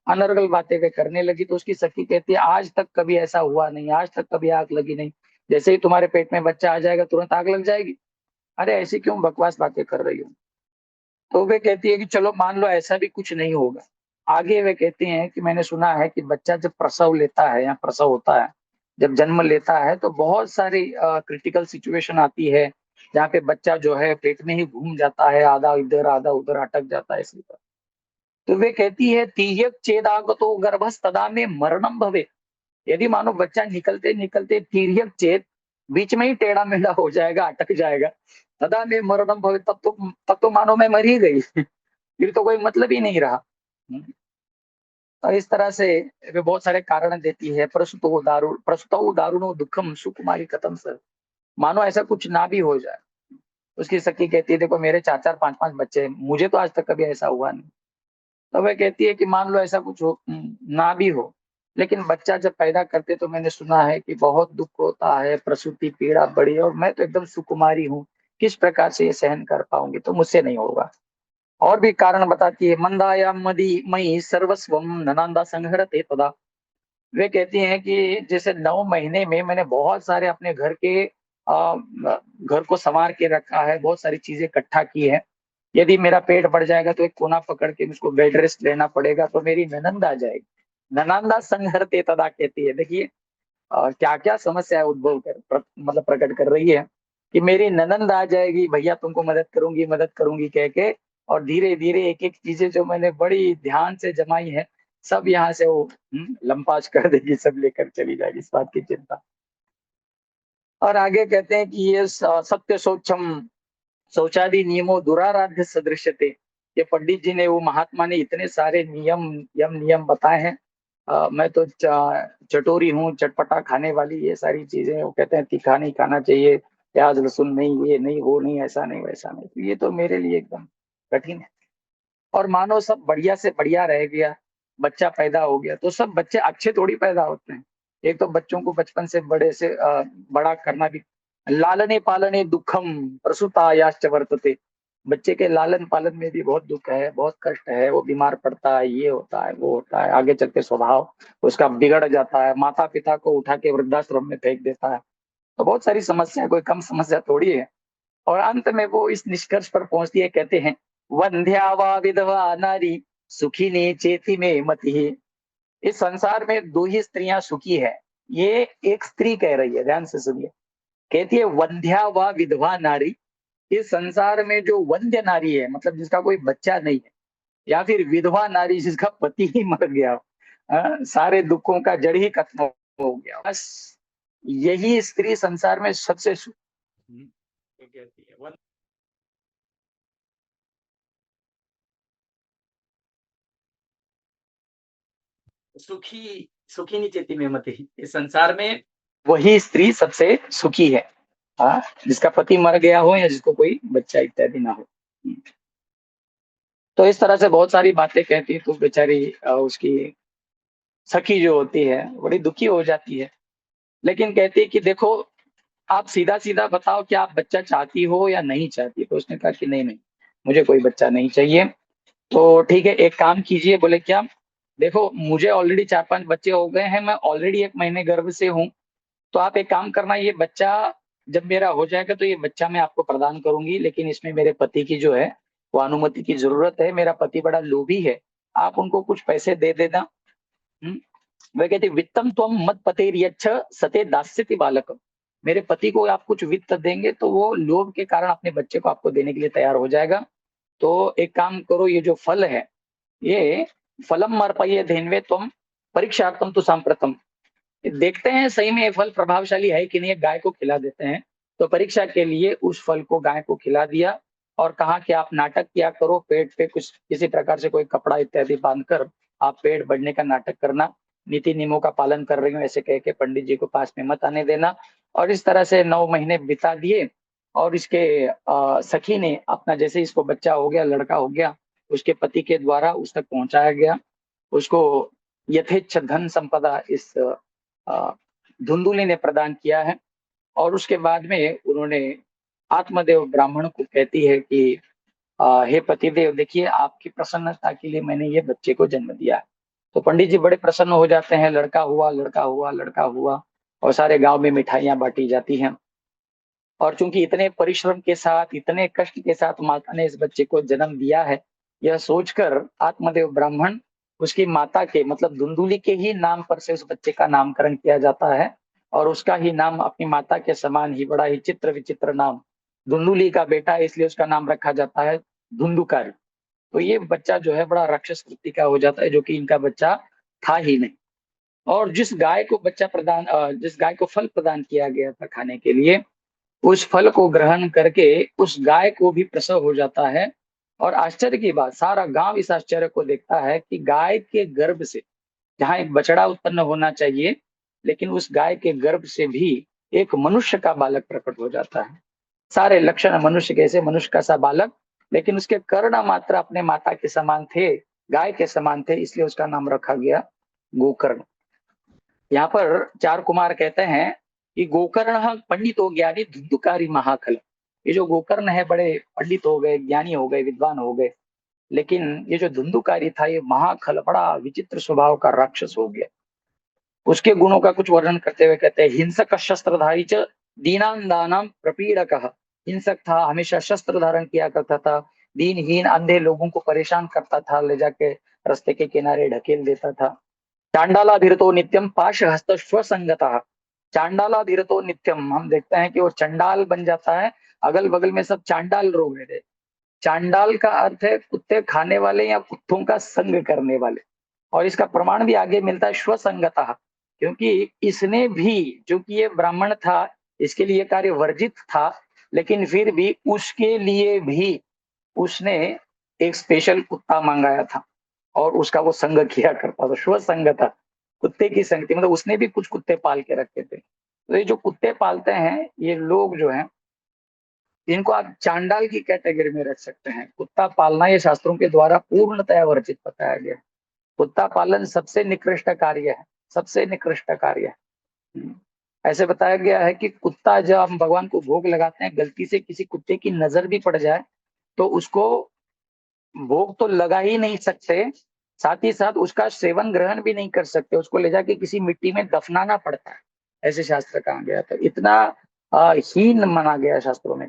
अनर्गल बातें वे करने लगी। तो उसकी सखी कहती है आज तक कभी ऐसा हुआ नहीं, आज तक कभी आग लगी नहीं, जैसे ही तुम्हारे पेट में बच्चा आ जाएगा तुरंत आग लग जाएगी। अरे ऐसी क्यों बकवास बातें कर रही हो। तो वे कहती है कि चलो मान लो ऐसा भी कुछ नहीं होगा। आगे वे कहते हैं कि मैंने सुना है कि बच्चा जब प्रसव लेता है या प्रसव होता है, जब जन्म लेता है तो बहुत सारी क्रिटिकल सिचुएशन आती है, जहाँ पे बच्चा जो है पेट में ही घूम जाता है, आधा इधर आधा उधर अटक जाता है इसी तरह। तो वे कहती है तीयक चेदागतो गर्भस तदा में मरणम भवे। यदि मानो बच्चा निकलते निकलते तीर्यक चेत बीच में ही टेढ़ा मेढ़ा हो जाएगा, अटक जाएगा, तदा में मरणम भवे, तब तो मानो मैं मर ही गई। फिर तो कोई मतलब ही नहीं रहा। और इस तरह से वे बहुत सारे कारण देती है। प्रस्तुतो दारुणो दुखम सुकुमारी कथम सर। मानो ऐसा कुछ ना भी हो जाए। उसकी सखी कहती है देखो मेरे चार चार पांच पांच बच्चे हैं, मुझे तो आज तक कभी ऐसा हुआ नहीं। तो वह कहती है कि मान लो ऐसा कुछ हो, ना भी हो, लेकिन बच्चा जब पैदा करते तो मैंने सुना है कि बहुत दुख होता है, प्रसूति पीड़ा बड़ी है, और मैं तो एकदम सुकुमारी हूँ, किस प्रकार से ये सहन कर पाऊंगी, तो मुझसे नहीं होगा। और भी कारण बताती है मंदाया मदी मई सर्वस्वम ननंदा संहरते तदा। वे कहती हैं कि जैसे 9 महीने में मैंने बहुत सारे अपने घर के घर को संवार के रखा है, बहुत सारी चीजें इकट्ठा की है। यदि मेरा पेट बढ़ जाएगा तो एक कोना पकड़ के मुझको बेड रेस्ट लेना पड़ेगा, तो मेरी ननंद आ जाएगी। ननंदा संहरते तदा कहती है, देखिए क्या क्या समस्या उद्भव मतलब प्रकट कर रही है कि मेरी ननंद आ जाएगी, भैया तुमको मदद करूंगी कह के, और धीरे धीरे एक एक चीजें जो मैंने बड़ी ध्यान से जमाई है, सब यहाँ से वो लंपाज कर देगी, सब लेकर चली जाएगी, इस बात की चिंता। और आगे कहते हैं कि ये सत्य शौचम, शौचादि नियमों दुराराध्य सदृश्यते। ये पंडित जी ने, वो महात्मा ने इतने सारे नियम, यम नियम बताए हैं। मैं तो चटोरी हूँ, चटपटा खाने वाली, ये सारी चीजें। वो कहते हैं तीखा नहीं खाना चाहिए, प्याज लहसुन नहीं, ये नहीं, वो नहीं, ऐसा नहीं, वैसा नहीं। तो ये तो मेरे लिए एकदम कठिन है। और मानो सब बढ़िया से बढ़िया रह गया, बच्चा पैदा हो गया, तो सब बच्चे अच्छे थोड़ी पैदा होते हैं। एक तो बच्चों को बचपन से बड़े से बड़ा करना भी, लालने पालने दुखम प्रसूतायाश्च वर्तते। बच्चे के लालन पालन में भी बहुत दुख है, बहुत कष्ट है। वो बीमार पड़ता है, ये होता है, वो होता है, आगे चल के स्वभाव उसका बिगड़ जाता है, माता पिता को उठा के वृद्धाश्रम में फेंक देता है। तो बहुत सारी समस्या है, कोई कम समस्या थोड़ी है। और अंत में वो इस निष्कर्ष पर पहुंचती है, कहते हैं वंध्या वा विधवा नारी सुखी चेती में मति। इस संसार में दो ही स्त्रियां सुखी है। ये एक स्त्री कह रही है, ध्यान से सुनिए। कहती है वंध्या व विधवा नारी, इस संसार में जो वंध्य नारी है, मतलब जिसका कोई बच्चा नहीं है, या फिर विधवा नारी जिसका पति ही मर गया हो, सारे दुखों का जड़ ही खत्म हो गया, बस यही स्त्री संसार में सबसे तो कहती है सुखी, सुखी नीचेती में मति। इस संसार में वही स्त्री सबसे सुखी है, हाँ, जिसका पति मर गया हो या जिसको कोई बच्चा इत्यादि ना हो। तो इस तरह से बहुत सारी बातें कहती है। तो बेचारी उसकी सखी जो होती है बड़ी दुखी हो जाती है, लेकिन कहती है कि देखो, आप सीधा सीधा बताओ कि आप बच्चा चाहती हो या नहीं चाहती। तो उसने कहा कि नहीं नहीं, मुझे कोई बच्चा नहीं चाहिए। तो ठीक है, एक काम कीजिए। बोले क्या? देखो, मुझे ऑलरेडी 4-5 बच्चे हो गए हैं, मैं ऑलरेडी 1 महीने गर्भ से हूँ। तो आप एक काम करना, ये बच्चा जब मेरा हो जाएगा तो ये बच्चा मैं आपको प्रदान करूंगी, लेकिन इसमें मेरे पति की जो है वो अनुमति की जरूरत है। मेरा पति बड़ा लोभी है, आप उनको कुछ पैसे दे देना। हम्म? वह कहती वित्तम त्वम मत पतेर्यच्छ सते दास्यति बालक। मेरे पति को आप कुछ वित्त देंगे तो वो लोभ के कारण अपने बच्चे को आपको देने के लिए तैयार हो जाएगा। तो एक काम करो, ये जो फल है, ये फलम अर्पये धेन्वे त्वम परीक्षार्थम तो सांप्रतम। देखते हैं सही में ये फल प्रभावशाली है कि नहीं, गाय को खिला देते हैं। तो परीक्षा के लिए उस फल को गाय को खिला दिया, और कहा कि आप नाटक किया करो, पेट पे कुछ किसी प्रकार से कोई कपड़ा इत्यादि बांधकर आप पेट बढ़ने का नाटक करना, नीति नियमों का पालन कर रही हूँ ऐसे कह के पंडित जी को पास में मत आने देना। और इस तरह से 9 महीने बिता दिए। और इसके सखी ने अपना, जैसे इसको बच्चा हो गया, लड़का हो गया, उसके पति के द्वारा उस तक पहुंचाया गया। उसको यथेच्छ धन संपदा इस धुंधुली ने प्रदान किया है। और उसके बाद में उन्होंने आत्मदेव ब्राह्मण को कहती है कि हे पतिदेव, देखिए आपकी प्रसन्नता के लिए मैंने ये बच्चे को जन्म दिया है। तो पंडित जी बड़े प्रसन्न हो जाते हैं, लड़का हुआ, लड़का हुआ, लड़का हुआ। और सारे गांव में मिठाइयां बांटी जाती हैं। और चूंकि इतने परिश्रम के साथ, इतने कष्ट के साथ माता ने इस बच्चे को जन्म दिया है, यह सोचकर आत्मदेव ब्राह्मण उसकी माता के, मतलब धुंधुली के ही नाम पर से उस बच्चे का नामकरण किया जाता है। और उसका ही नाम अपनी माता के समान ही, बड़ा ही चित्र विचित्र नाम, धुंधुली का बेटा है, इसलिए उसका नाम रखा जाता है धुंधुकारी। तो ये बच्चा जो है बड़ा राक्षस वृत्ति का हो जाता है, जो कि इनका बच्चा था ही नहीं। और जिस गाय को बच्चा प्रदान जिस गाय को फल प्रदान किया गया था खाने के लिए, उस फल को ग्रहण करके उस गाय को भी प्रसव हो जाता है। और आश्चर्य की बात, सारा गांव इस आश्चर्य को देखता है कि गाय के गर्भ से, जहां एक बछड़ा उत्पन्न होना चाहिए, लेकिन उस गाय के गर्भ से भी एक मनुष्य का बालक प्रकट हो जाता है। सारे लक्षण मनुष्य के, ऐसे मनुष्य का सा बालक, लेकिन उसके कर्ण मात्र अपने माता के समान थे, गाय के समान थे, इसलिए उसका नाम रखा गया गोकर्ण। यहाँ पर चार कुमार कहते हैं कि गोकर्ण पंडितो ज्ञानी धुंधुकारी महाखल। ये जो गोकर्ण है बड़े पंडित हो गए, ज्ञानी हो गए, विद्वान हो गए, लेकिन ये जो धुंधुकारी था ये महाखल, बड़ा विचित्र स्वभाव का राक्षस हो गया। उसके गुणों का कुछ वर्णन करते हुए कहते हैं हिंसक शस्त्रधारी च दीनान दानम प्रपीड़क। हिंसक था, हमेशा शस्त्र धारण किया करता था, दीनहीन अंधे लोगों को परेशान करता था, ले जाके रास्ते के किनारे ढकेल देता था। चांडालाधीरतो नित्यम पाश हस्त स्वसंगता। चांडालाधीरतो नित्यम, हम देखते हैं कि वो चंडाल बन जाता है, अगल बगल में सब चांडाल लोग रहते। चांडाल का अर्थ है कुत्ते खाने वाले या कुत्तों का संग करने वाले। और इसका प्रमाण भी आगे मिलता है स्वसंगता, क्योंकि इसने भी, जो कि ये ब्राह्मण था, इसके लिए कार्य वर्जित था, लेकिन फिर भी उसके लिए भी उसने एक स्पेशल कुत्ता मंगाया था और उसका वो संग किया करता था, श्व संग था, कुत्ते की संगति, मतलब उसने भी कुछ कुत्ते पाल के रखे थे। तो ये जो कुत्ते पालते हैं ये लोग जो है, इनको आप चांडाल की कैटेगरी में रख सकते हैं। कुत्ता पालना ये शास्त्रों के द्वारा पूर्णतया वर्जित बताया गया। कुत्ता पालन सबसे निकृष्ट कार्य है, सबसे निकृष्ट कार्य है। हम्म। ऐसे बताया गया है कि कुत्ता, जब हम भगवान को भोग लगाते हैं, गलती से किसी कुत्ते की नजर भी पड़ जाए तो उसको भोग तो लगा ही नहीं सकते, साथ ही साथ उसका सेवन ग्रहण भी नहीं कर सकते, उसको ले जाके किसी मिट्टी में दफनाना पड़ता है, ऐसे शास्त्र कहा गया। तो इतना हीन माना गया शास्त्रों में।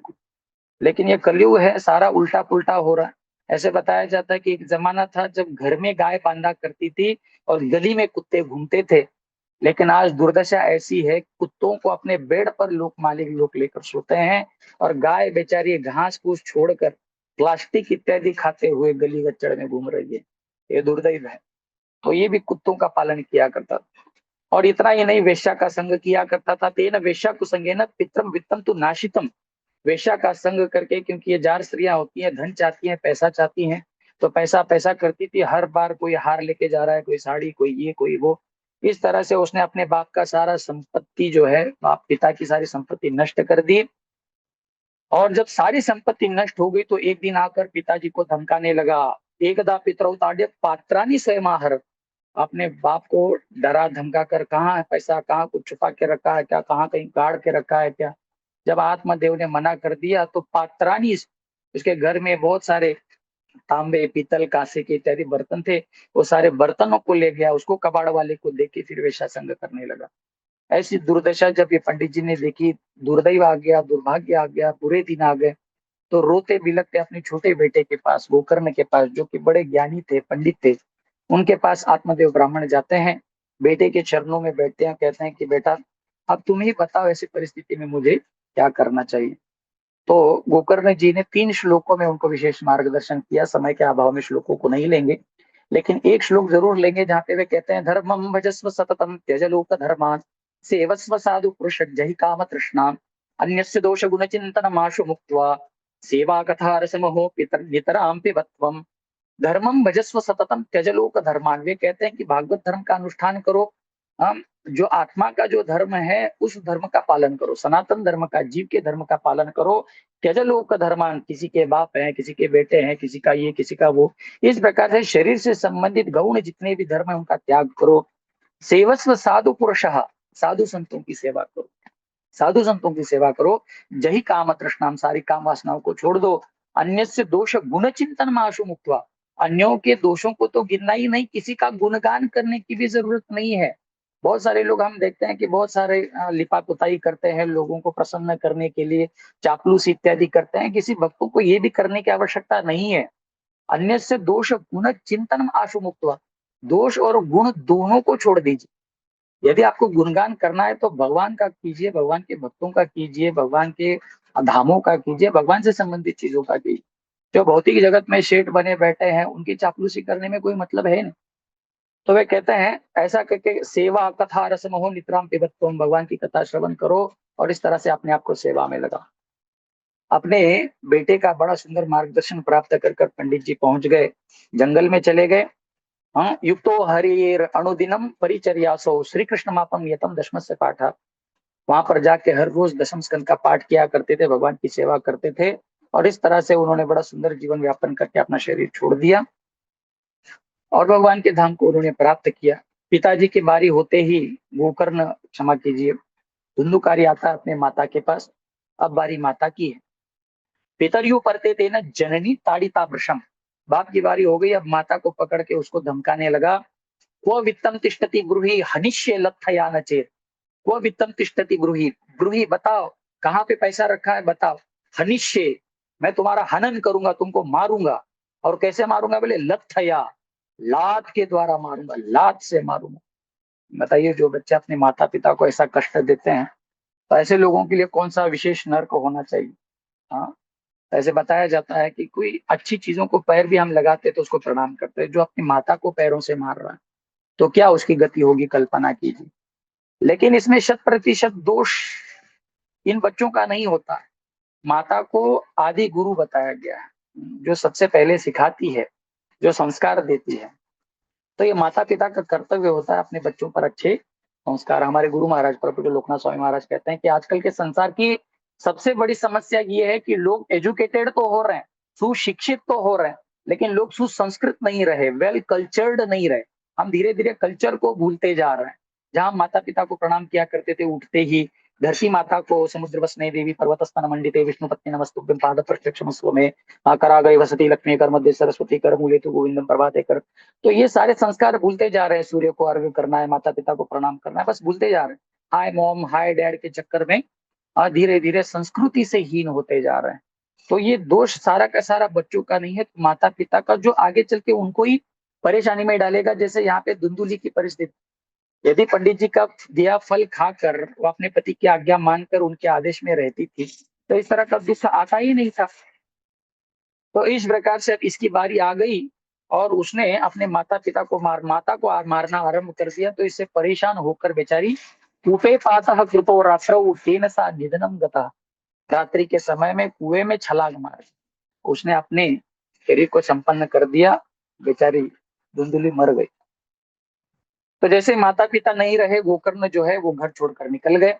लेकिन ये कलयुग है, सारा उल्टा पुल्टा हो रहा है। ऐसे बताया जाता है कि एक जमाना था जब घर में गाय बांधा करती थी और गली में कुत्ते घूमते थे। लेकिन आज दुर्दशा ऐसी है, कुत्तों को अपने बेड पर लोग, मालिक लोग लेकर सोते हैं और गाय बेचारी घास फूस छोड़कर प्लास्टिक इत्यादि खाते हुए गली गच्चड़ में घूम रही है। ये दुर्दैव है। तो ये भी कुत्तों का पालन किया करता था। और इतना ही नहीं, वेश्या का संग किया करता था। तेन वेश्या कुसंगेन पितरम वित्तम तु नाशितम। वेश्या का संग करके, क्योंकि ये जार स्त्रियां होती हैं, धन चाहती हैं, पैसा चाहती हैं, तो पैसा पैसा करती थी। हर बार कोई हार लेके जा रहा है, कोई साड़ी, कोई ये कोई वो। इस तरह से उसने अपने बाप का सारा संपत्ति जो है, बाप पिता की सारी संपत्ति नष्ट कर दी। और जब सारी संपत्ति नष्ट हो गई तो एक दिन आकर पिताजी को धमकाने लगा। एकदा पितरौ ताड्य पात्राणि स्वयमाहर। अपने बाप को डरा धमका कर, कहाँ है पैसा, कहाँ कुछ छुपा के रखा है क्या, कहाँ कहीं गाड़ के रखा है क्या। जब आत्मदेव ने मना कर दिया तो पात्रानी, उसके घर में बहुत सारे तांबे, पीतल, कांसे के इत्यादि बर्तन थे, वो सारे बर्तनों को ले गया, उसको कबाड़ वाले को देके फिर वेश्या संग करने लगा। ऐसी दुर्दशा जब ये पंडित जी ने देखी, दुर्दैव आ गया, दुर्भाग्य आ गया, बुरे दिन आ गए, तो रोते बिलखते अपने छोटे बेटे के पास, गोकर्ण के पास, जो कि बड़े ज्ञानी थे, पंडित थे, उनके पास आत्मदेव ब्राह्मण जाते हैं, बेटे के चरणों में बैठते हैं, कहते हैं कि बेटा अब तुम ही बताओ ऐसी परिस्थिति में मुझे क्या करना चाहिए। तो गोकर्ण जी ने 3 श्लोकों में उनको विशेष मार्गदर्शन किया। समय के अभाव में श्लोकों को नहीं लेंगे, लेकिन एक श्लोक जरूर लेंगे जहाँ पे वे कहते हैं, धर्मम भजस्व सततम त्यज लोक धर्मान् सेवस्व साधु पुरुष जहि काम तृष्णाम अन्यस्य दोष गुण चिंतन माशु मुक्त्वा सेवा कथा रसमहो पितर नितराम पिबत्वम। धर्मम भजस्व सततम त्यजलोक धर्मान। वे कहते हैं कि भागवत धर्म का अनुष्ठान करो, हम जो आत्मा का जो धर्म है उस धर्म का पालन करो, सनातन धर्म का, जीव के धर्म का पालन करो। त्यजलोक धर्मान, किसी के बाप हैं, किसी के बेटे हैं, किसी का ये, किसी का वो, इस प्रकार से शरीर से संबंधित गौण जितने भी धर्म है उनका त्याग करो। सेवस्व साधु पुरुष, साधु संतों की सेवा करो, साधु संतों की सेवा करो। जही काम तृष्णाम, सारी काम वासनाओं को छोड़ दो। अन्य से दोष गुण चिंतन माशु मुक्त्वा। अन्यों के दोषों को तो गिनना ही नहीं, किसी का गुणगान करने की भी जरूरत नहीं है। बहुत सारे लोग हम देखते हैं कि बहुत सारे लिपा पुताई करते हैं लोगों को प्रसन्न करने के लिए, चापलूस इत्यादि करते हैं। किसी भक्तों को ये भी करने की आवश्यकता नहीं है। अन्य से दोष गुण चिंतन आशु मुक्त्वा, दोष और गुण दोनों को छोड़ दीजिए। यदि आपको गुणगान करना है तो भगवान का कीजिए, भगवान के भक्तों का कीजिए, भगवान के धामों का कीजिए, भगवान से संबंधित चीजों का कीजिए। जो भौतिक जगत में शेठ बने बैठे हैं उनकी चापलूसी करने में कोई मतलब है नहीं। तो वे कहते हैं ऐसा करके, सेवा कथा रसमहो नितराम पिबत्वम, भगवान की कथा श्रवण करो और इस तरह से अपने आप को सेवा में लगा। अपने बेटे का बड़ा सुंदर मार्गदर्शन प्राप्त कर कर पंडित जी पहुंच गए, जंगल में चले गए। हाँ, युक्तो हरिर अनुदिनम परिचर्यासो श्री कृष्ण मापम यतम दशम से पाठ। वहां पर जाके हर रोज दशम स्कंद का पाठ किया करते थे, भगवान की सेवा करते थे। और इस तरह से उन्होंने बड़ा सुंदर जीवन व्यापन करके अपना शरीर छोड़ दिया और भगवान के धाम को उन्होंने प्राप्त किया। पिताजी की बारी होते ही गोकर्ण, क्षमा कीजिए, धुंधुकारी आता है अपने माता के पास। अब बारी माता की है। पितरियु परते थे न जननी ताड़िता वृषम। बाप की बारी हो गई, अब माता को पकड़ के उसको धमकाने लगा। क्व वित्तम तिष्ठति ब्रूहि हनिष्ये लत्थया न चेत। क्व वित्तम तिष्ठति ब्रूहि, ब्रूहि बताओ कहाँ पे पैसा रखा है बताओ। हनिष्ये, मैं तुम्हारा हनन करूंगा, तुमको मारूंगा। और कैसे मारूंगा बोले, लत्थया, लात के द्वारा मारूंगा, लात से मारूंगा। बताइए, जो बच्चे अपने माता पिता को ऐसा कष्ट देते हैं तो ऐसे लोगों के लिए कौन सा विशेष नर्क होना चाहिए। हाँ, ऐसे बताया जाता है कि कोई अच्छी चीजों को पैर भी हम लगाते तो उसको प्रणाम करते हैं, जो अपनी माता को पैरों से मार रहा है तो क्या उसकी गति होगी, कल्पना कीजिए। लेकिन इसमें 100% दोष इन बच्चों का नहीं होता है। माता को आदि गुरु बताया गया है, जो सबसे पहले सिखाती है, जो संस्कार देती है। तो ये माता पिता का कर्तव्य होता है अपने बच्चों पर अच्छे संस्कार। हमारे गुरु महाराज परम पूज्य लोकनाथ स्वामी महाराज कहते हैं कि आजकल के संसार की सबसे बड़ी समस्या ये है कि लोग एजुकेटेड तो हो रहे हैं, सुशिक्षित तो हो रहे हैं, लेकिन लोग सुसंस्कृत नहीं रहे, वेल कल्चर्ड नहीं रहे। हम धीरे धीरे कल्चर को भूलते जा रहे हैं। जहां माता पिता को प्रणाम किया करते थे उठते ही, धरती माता को समुद्र वसने देवी पर्वत स्तन मंडिते विष्णु पत्नी नमस्तुभ्यं पाद प्रत्यक्षमस्व में करागय वसति लक्ष्मी कर मध्य सरस्वती कर मूले तु गोविंदम प्रभाते कर। तो ये सारे संस्कार भूलते जा रहे हैं। सूर्य को अर्घ्य करना है, माता पिता को प्रणाम करना है, बस भूलते जा रहे हैं। हाय मॉम हाय डैड के चक्कर में धीरे धीरे संस्कृति से हीन होते जा रहे हैं। तो ये दोष सारा का सारा बच्चों का नहीं है, तो माता पिता का, जो आगे चल के उनको ही परेशानी में डालेगा। जैसे यहाँ पे धुंधुली की परिस्थिति, यदि पंडित जी का दिया फल खाकर वो अपने पति की आज्ञा मानकर उनके आदेश में रहती थी, तो इस तरह का दुख आता ही नहीं था। तो इस प्रकार से अब इसकी बारी आ गई और उसने अपने माता को मारना आरंभ कर दिया। तो इससे परेशान होकर बेचारी कूपे पातः कृतो रात्रौ तेन सा निधनम गता, रात्रि के समय में कुएं में छलांग मार उसने अपने शरीर को संपन्न कर दिया। बेचारी धुंधुली मर गई। तो जैसे माता पिता नहीं रहे, गोकर्ण जो है वो घर छोड़कर निकल गए।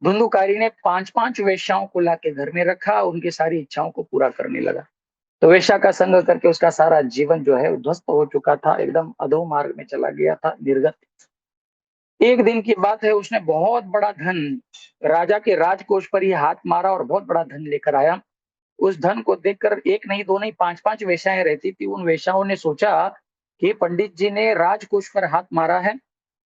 धुंधुकारी ने 5-5 वेश्याओं को लाके घर में रखा, उनकी सारी इच्छाओं को पूरा करने लगा। तो वेश्या का संग करके उसका सारा जीवन जो है ध्वस्त हो चुका था, एकदम अधो मार्ग में चला गया था, निर्गत। एक दिन की बात है, उसने बहुत बड़ा धन राजा के राजकोष पर ही हाथ मारा और बहुत बड़ा धन लेकर आया। उस धन को देखकर एक नहीं दो नहीं 5-5 वेश्याएं रहती थी। उन वेश्याओं ने सोचा कि पंडित जी ने राजकोष पर हाथ मारा है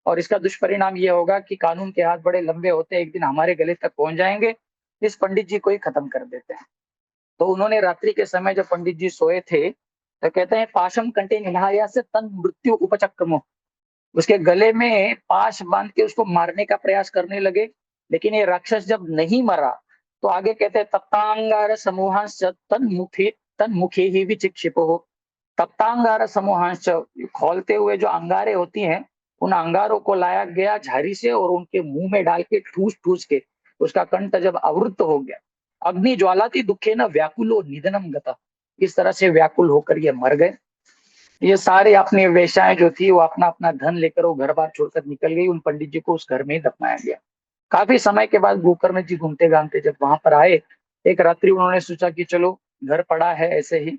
और इसका दुष्परिणाम ये होगा कि कानून के हाथ बड़े लंबे होते हैं, एक दिन हमारे गले तक पहुंच जाएंगे, इस पंडित जी को ही खत्म कर देते हैं। तो उन्होंने रात्रि के समय जब पंडित जी सोए थे, तो कहते हैं पाशम कंटे निधाया से तन मृत्यु उपचक्रमो, उसके गले में पाश बांध के उसको मारने का प्रयास करने लगे। लेकिन ये राक्षस जब नहीं मरा, तो आगे कहते हैं तप्तांगार समूहांश तन मुखे ही विचिक्षिपो। तप्तांगार समूहांश, खोलते हुए जो अंगारे होती हैं, उन अंगारों को लाया गया झाड़ी से और उनके मुंह में डाल के ठूस ठूस के उसका कंठ जब आवृत हो गया, अग्नि ज्वालाती दुखे न व्याकुलो निधनम गता, इस तरह से व्याकुल होकर ये मर गए। ये सारे अपनी वेश्याएं जो थी वो अपना अपना धन लेकर वो घर बार छोड़कर निकल गई। उन पंडित जी को उस घर में ही दफनाया गया। काफी समय के बाद गोकर्ण जी घूमते घामते जब वहां पर आए, एक रात्रि उन्होंने सोचा कि चलो घर पड़ा है ऐसे ही,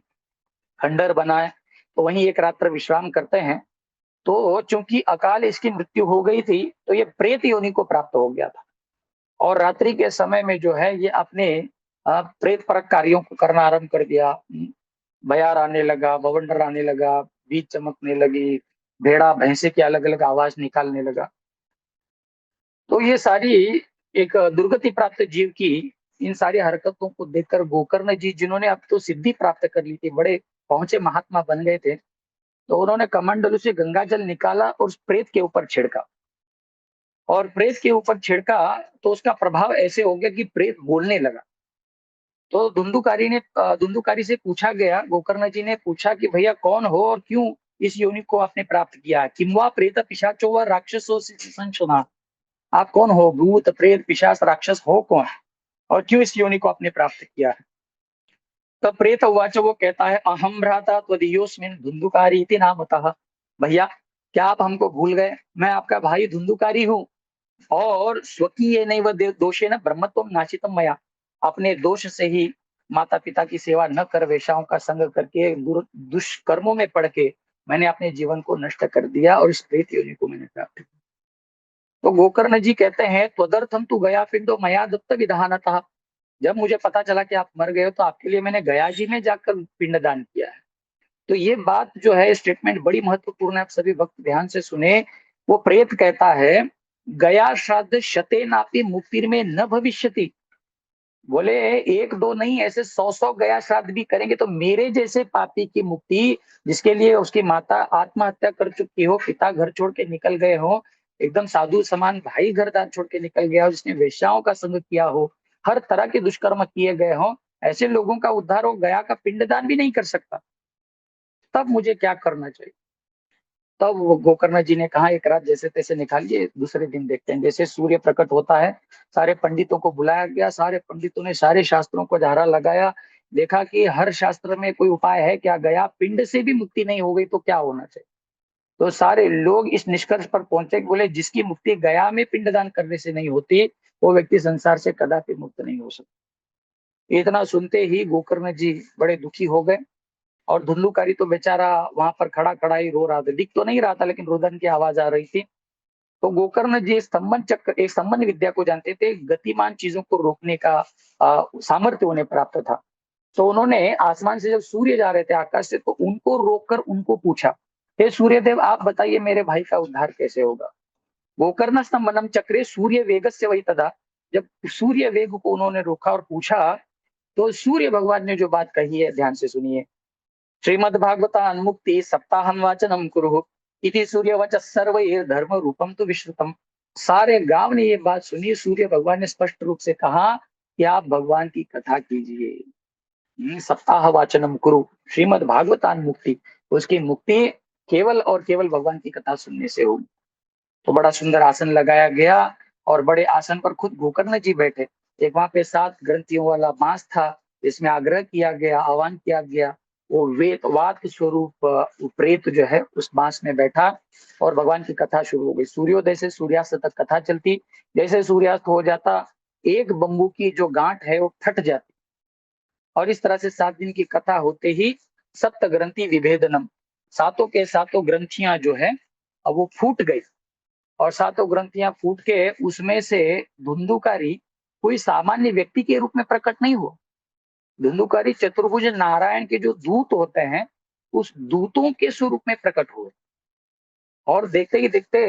खंडर बना है, तो वहीं एक रात्र विश्राम करते हैं। तो चूंकि अकाल इसकी मृत्यु हो गई थी, तो ये प्रेत योनि को प्राप्त हो गया था। और रात्रि के समय में जो है ये अपने प्रेत परक कार्यों को करना आरंभ कर दिया। बयार आने लगा, बवंडर आने लगा, बीज चमकने लगी, भेड़ा भैंसे की अलग अलग आवाज निकालने लगा। तो ये सारी एक दुर्गति प्राप्त जीव की इन सारी हरकतों को देखकर गोकर्ण जी, जिन्होंने अब तो सिद्धि प्राप्त कर ली थी, बड़े पहुंचे महात्मा बन गए थे, तो उन्होंने कमंडलू से गंगा जल निकाला और उस प्रेत के ऊपर छिड़का। और प्रेत के ऊपर छिड़का तो उसका प्रभाव ऐसे हो गया कि प्रेत बोलने लगा। तो धुंधुकारी से पूछा गया, गोकर्ण जी ने पूछा कि भैया कौन हो और क्यों इस योनि को आपने प्राप्त किया है? किंवा प्रेत पिशाचो व राक्षसो संशोना, आप कौन हो? भूत प्रेत पिशाच राक्षस हो कौन और क्यों इस योनि को आपने प्राप्त किया है? तब प्रेत उवाच, वो कहता है अहम भ्राता त्वदीयोस्मिन् धुंधुकारी इति नामतः। भैया क्या आप हमको भूल गए? मैं आपका भाई धुंधुकारी हूँ और स्वकीय नैव दोषेण ब्रह्मत्वं नाशितम मया, अपने दोष से ही माता पिता की सेवा न कर वेश्याओं का संग करके दुष्कर्मों में पड़ के मैंने अपने जीवन को नष्ट कर दिया और इस प्रेत योनि को मैंने प्राप्त किया। तो गोकर्ण जी कहते हैं त्वदर्थम तु गया पिंडो मया दत्त विधानतः, जब मुझे पता चला कि आप मर गए हो तो आपके लिए मैंने गया जी में जाकर पिंडदान किया है। तो ये बात जो है, स्टेटमेंट बड़ी महत्वपूर्ण है, आप सभी भक्त ध्यान से सुने। वो प्रेत कहता है गया श्राद्ध शते नापि मुक्तिर में न भविष्यति, बोले एक दो नहीं, ऐसे 100-100 गया श्राद्ध भी करेंगे तो मेरे जैसे पापी की मुक्ति, जिसके लिए उसकी माता आत्महत्या कर चुकी हो, पिता घर छोड़ के निकल गए हो, एकदम साधु समान भाई घर द्वार छोड़ के निकल गया हो, जिसने वेश्याओं का संग किया हो, हर तरह के दुष्कर्म किए गए हो, ऐसे लोगों का उद्धार हो गया का पिंडदान भी नहीं कर सकता, तब मुझे क्या करना चाहिए? तब वो गोकर्ण जी ने कहा एक रात जैसे तैसे निकालिए, दूसरे दिन देखते हैं। जैसे सूर्य प्रकट होता है, सारे पंडितों को बुलाया गया, सारे पंडितों ने सारे शास्त्रों को झाड़ा लगाया, देखा कि हर शास्त्र में कोई उपाय है क्या, गया पिंड से भी मुक्ति नहीं हो गई तो क्या होना चाहिए। तो सारे लोग इस निष्कर्ष पर पहुंचे कि बोले जिसकी मुक्ति गया में पिंडदान करने से नहीं होती, वो व्यक्ति संसार से कदापि मुक्त नहीं हो सकता। इतना सुनते ही गोकर्ण जी बड़े दुखी हो गए, और धुंधुकारी तो बेचारा वहां पर खड़ा खड़ा ही रो रहा था, दिख तो नहीं रहा था लेकिन रुदन की आवाज आ रही थी। तो गोकर्ण जी स्तंभन चक्र, एक स्तंभन विद्या को जानते थे, गतिमान चीजों को रोकने का सामर्थ्य उन्हें प्राप्त था। तो उन्होंने आसमान से जब सूर्य जा रहे थे आकाश से, तो उनको रोककर उनको पूछा, हे सूर्यदेव आप बताइए मेरे भाई का उद्धार कैसे होगा। गोकर्ण स्तंभनम चक्रे सूर्य वेग से वही तथा, जब सूर्य वेग को उन्होंने रोका और पूछा, तो सूर्य भगवान ने जो बात कही है ध्यान से सुनिए। श्रीमद्भागवतान् मुक्ति सप्ताहं वाचनम कुरु इति सूर्यवच सर्वैर धर्म रूपम तो विश्रुतम। सारे गांव ने ये बात सुनी, सूर्य भगवान ने स्पष्ट रूप से कहा कि आप भगवान की कथा कीजिए। सप्ताह वाचनम कुरु, श्रीमद् भागवतान मुक्ति, उसकी मुक्ति केवल और केवल भगवान की कथा सुनने से होगी। तो बड़ा सुंदर आसन लगाया गया, और बड़े आसन पर खुद गोकर्ण जी बैठे। एक वहां पे 7 ग्रंथियों वाला बांस था, जिसमें आग्रह किया गया, आह्वान किया गया। वो वेद वात स्वरूप प्रेत जो है उस बांस में बैठा, और भगवान की कथा शुरू हो गई। सूर्योदय से सूर्यास्त तक कथा चलती। जैसे सूर्यास्त हो जाता, एक बम्बू की जो गांठ है वो फट जाती, और इस तरह से 7 दिन की कथा होते ही सप्त ग्रंथि विभेदनम, सातों के सातों ग्रंथियां जो है अब वो फूट गई। और सातों ग्रंथियां फूट के उसमें से धुंधुकारी कोई सामान्य व्यक्ति के रूप में प्रकट नहीं हुआ। धुंधुकारी चतुर्भुज नारायण के जो दूत होते हैं, उस दूतों के स्वरूप में प्रकट हुए। और देखते ही देखते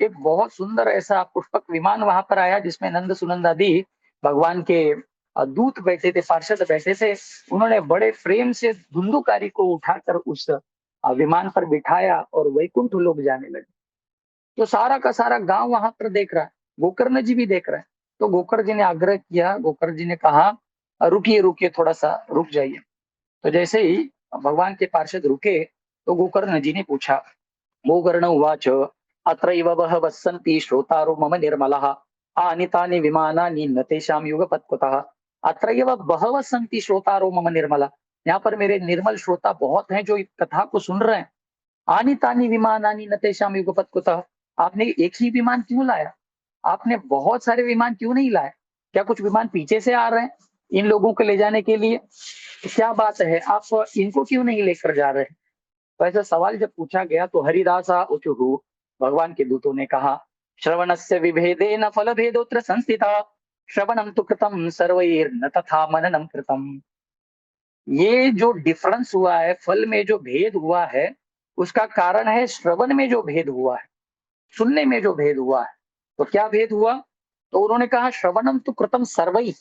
एक बहुत सुंदर ऐसा पुष्पक विमान वहां पर आया, जिसमें नंद सुनंद आदि भगवान के दूत बैठे थे, पार्षद बैठे थे। उन्होंने बड़े प्रेम से धुंधुकारी को उठाकर उस विमान पर बिठाया और वैकुंठ लोग जाने लगे। तो सारा का सारा गांव वहां पर देख रहा है, गोकर्ण जी भी देख रहे हैं। तो गोकर्ण जी ने आग्रह किया, गोकर्ण जी ने कहा रुकिए रुकिए, थोड़ा सा रुक जाइए। तो जैसे ही भगवान के पार्षद रुके, तो गोकर्ण जी ने पूछा, गोकर्ण उवाच अत्रैव बहवः सन्ति श्रोतारो मम निर्मलः आनीतानि विमानानि न तेषां युगपत् कुतः। अत्रैव बहवः सन्ति श्रोतारो मम निर्मलः, यहाँ पर मेरे निर्मल श्रोता बहुत हैं जो इस कथा को सुन रहे हैं। आनी तानी विमानानि न तेषां युगपत् कुतः, आपने एक ही विमान क्यों लाया, आपने बहुत सारे विमान क्यों नहीं लाए, क्या कुछ विमान पीछे से आ रहे हैं इन लोगों को ले जाने के लिए, क्या बात है, आप इनको क्यों नहीं लेकर जा रहे। तो ऐसा सवाल जब पूछा गया, तो हरिदासा उचुहु, भगवान के दूतों ने कहा, श्रवणस्य विभेदेन फल भेदोत्र संस्थिता, श्रवणम तु कृतम सर्वैर्न तथा मननम कृतम। ये जो डिफरेंस हुआ है, फल में जो भेद हुआ है, उसका कारण है श्रवण में जो भेद हुआ है, सुनने में जो भेद हुआ है। तो क्या भेद हुआ, तो उन्होंने कहा श्रवणम तो कृतम सर्वै,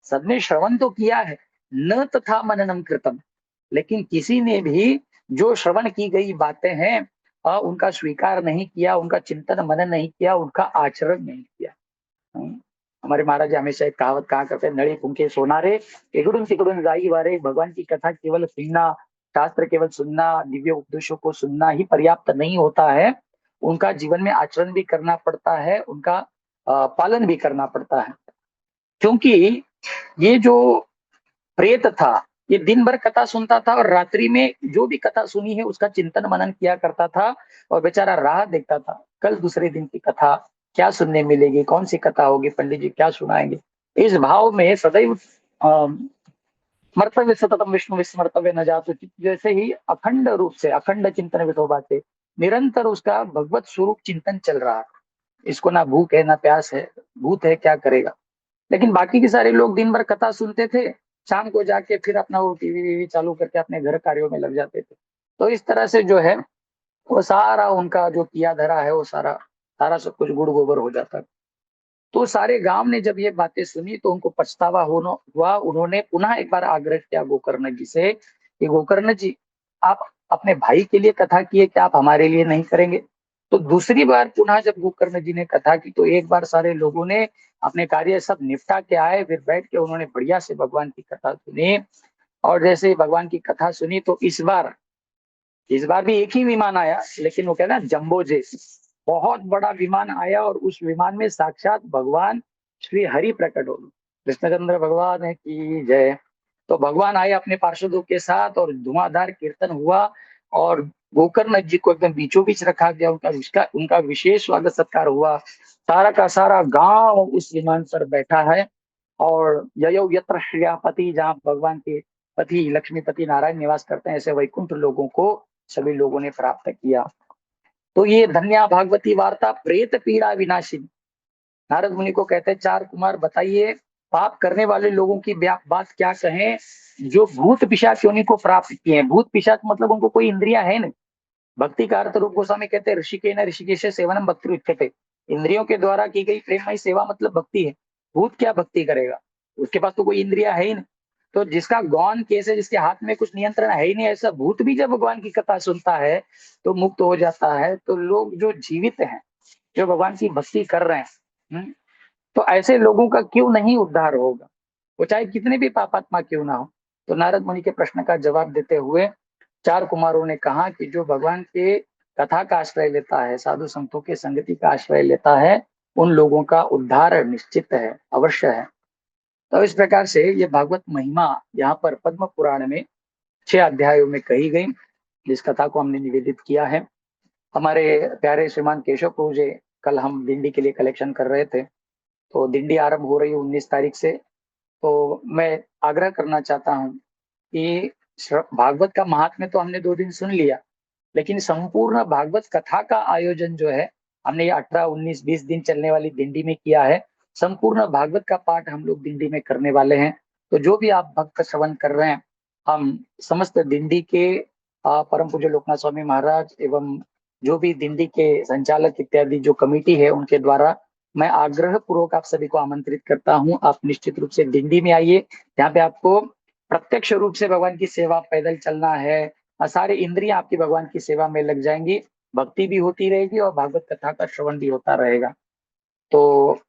सबने श्रवण तो किया है, न तथा मननम कृतम, लेकिन किसी ने भी जो श्रवण की गई बातें हैं उनका स्वीकार नहीं किया, उनका चिंतन मनन नहीं किया, उनका आचरण नहीं किया। हमारे महाराज हमेशा एक कहावत कहा करते हैं, नळी फुंके सोनारे इकडून तिकडून जाई वारे। भगवान की कथा केवल सुनना, शास्त्र केवल सुनना, दिव्य उपदेशों को सुनना ही पर्याप्त नहीं होता है, उनका जीवन में आचरण भी करना पड़ता है, उनका पालन भी करना पड़ता है। क्योंकि ये जो प्रेत था, ये दिन भर कथा सुनता था, और रात्रि में जो भी कथा सुनी है उसका चिंतन मनन किया करता था, और बेचारा राह देखता था कल दूसरे दिन की कथा क्या सुनने मिलेगी, कौन सी कथा होगी, पंडित जी क्या सुनाएंगे। इस भाव में सदैव स्मर्तव्य सततम विष्णु विस्मर्तव्य न जातु, जैसे ही अखंड रूप से अखंड चिंतन विठोबा से निरंतर उसका भगवत स्वरूप चिंतन चल रहा है। इसको ना भूख है ना प्यास है, भूत है क्या करेगा। लेकिन बाकी के सारे लोग दिन भर कथा सुनते थे, शाम को जाके फिर अपना वो टीवी वीवी चालू करके अपने घर कार्यों में लग जाते थे। तो इस तरह से जो है वो सारा उनका जो किया धरा है, वो सारा सारा सब कुछ गुड़ गोबर हो जाता। तो सारे गांव ने जब ये बातें सुनी, तो उनको पछतावा हुआ। उन्होंने पुनः एक बार आग्रह किया गोकर्ण जी से कि गोकर्ण जी, आप अपने भाई के लिए कथा किए, क्या आप हमारे लिए नहीं करेंगे। तो दूसरी बार पुनः जब गोकर्ण जी ने कथा की, तो एक बार सारे लोगों ने अपने कार्य सब निपटा के आए, फिर बैठ के उन्होंने बढ़िया से भगवान की कथा सुनी। और जैसे ही भगवान की कथा सुनी, तो इस बार इस बार भी एक ही विमान आया, लेकिन वो कहना जंबो जेट, बहुत बड़ा विमान आया और उस विमान में साक्षात भगवान श्री हरि प्रकट हो गए। कृष्णचंद्र भगवान की जय। तो भगवान आए अपने पार्षदों के साथ और धुआंधार कीर्तन हुआ और गोकर्ण जी को एकदम बीचों बीच रखा गया, उनका उनका विशेष स्वागत सत्कार हुआ। सारा का सारा गांव उस विमान पर बैठा है और ययो यत्र श्रियापति, जहाँ भगवान के पति लक्ष्मीपति नारायण निवास करते हैं, ऐसे वैकुंठ लोगों को सभी लोगों ने प्राप्त किया। तो ये धन्या भागवती वार्ता प्रेत पीड़ा विनाशिनी। नारद मुनि को कहते हैं, चार कुमार बताइए पाप करने वाले लोगों की बात क्या कहें, जो भूत पिशाच योनि को प्राप्त किए हैं। भूत पिशाच मतलब उनको कोई इंद्रियां है नहीं। भक्ति का अर्थ रूप गोस्वामी कहते हैं, ऋषिकेन ऋषिकेश सेवनम भक्ति उच्यते। इंद्रियों के द्वारा की गई प्रेममय सेवा मतलब भक्ति है। भूत क्या भक्ति करेगा, उसके पास तो कोई इंद्रिया है ही नहीं। तो जिसका गौन केस है, जिसके हाथ में कुछ नियंत्रण है ही नहीं, ऐसा भूत भी जब भगवान की कथा सुनता है तो मुक्त हो जाता है। तो लोग जो जीवित हैं, जो भगवान की भक्ति कर रहे हैं, तो ऐसे लोगों का क्यों नहीं उद्धार होगा, वो चाहे कितने भी पापात्मा क्यों ना हो। तो नारद मुनि के प्रश्न का जवाब देते हुए चार कुमारों ने कहा कि जो भगवान के कथा का आश्रय लेता है, साधु संतों के संगति का आश्रय लेता है, उन लोगों का उद्धार निश्चित है, अवश्य है। तो इस प्रकार से ये भागवत महिमा यहाँ पर पद्म पुराण में 6 अध्यायों में कही गई, जिस कथा को हमने निवेदित किया है। हमारे प्यारे श्रीमान केशव प्रभु जी, कल हम दिंडी के लिए कलेक्शन कर रहे थे, तो दिंडी आरंभ हो रही है 19 तारीख से। तो मैं आग्रह करना चाहता हूँ कि भागवत का महात्म्य तो हमने 2 दिन सुन लिया, लेकिन संपूर्ण भागवत कथा का आयोजन जो है हमने ये 18, 19, 20 दिन चलने वाली दिंडी में किया है। संपूर्ण भागवत का पाठ हम लोग दिंडी में करने वाले हैं। तो जो भी आप भक्त श्रवण कर रहे हैं, हम समस्त दिंडी के परम पूज्य लोकनाथ स्वामी महाराज एवं जो भी दिंडी के संचालक इत्यादि जो कमेटी है उनके द्वारा मैं आग्रह पूर्वक आप सभी को आमंत्रित करता हूं। आप निश्चित रूप से दिंडी में आइए, जहाँ पे आपको प्रत्यक्ष रूप से भगवान की सेवा, पैदल चलना है, सारे इंद्रियां आपकी भगवान की सेवा में लग जाएंगी, भक्ति भी होती रहेगी और भागवत कथा का श्रवण भी होता रहेगा। तो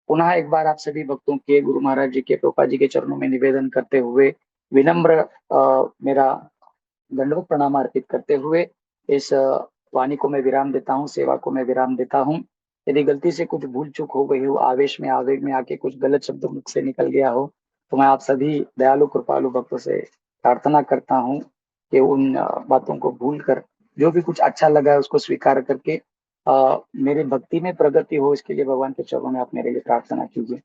पुनः एक बार आप सभी भक्तों के, गुरु महाराज जी के, प्रभुपाद जी के चरणों में निवेदन करते हुए विनम्र मेरा दंडवत प्रणाम अर्पित करते हुए इस वाणी को मैं विराम देता हूँ, सेवा को मैं विराम देता हूँ। यदि गलती से कुछ भूल चूक हो गई हो, आवेश में आवेग में आके कुछ गलत शब्द मुख से निकल गया हो, तो मैं आप सभी दयालु कृपालु भक्तों से प्रार्थना करता हूँ कि उन बातों को भूल कर जो भी कुछ अच्छा लगा है उसको स्वीकार करके मेरी भक्ति में प्रगति हो, इसके लिए भगवान के चरणों में आप मेरे लिए प्रार्थना कीजिए।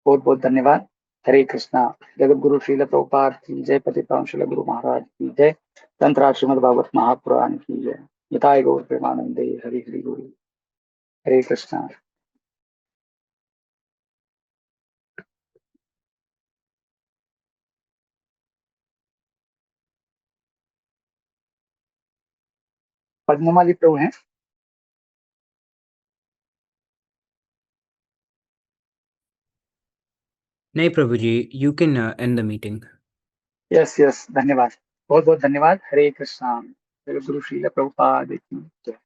बहुत बहुत धन्यवाद। हरे कृष्णा। जगत गुरु श्रील प्रभुपाद की जय, पतित श्रील गुरु महाराज की जय, तंत्र श्रीमद भागवत महापुराण की जय। निताय गौर प्रेमानंदे। हरि हरि गुरु। हरे कृष्णा। पद्ममाली प्रभु हैं? नहीं प्रभु जी, you can end the meeting. Yes yes, धन्यवाद, बहुत बहुत धन्यवाद। हरे कृष्णा। जगत गुरु श्रील प्रभुपाद की जय।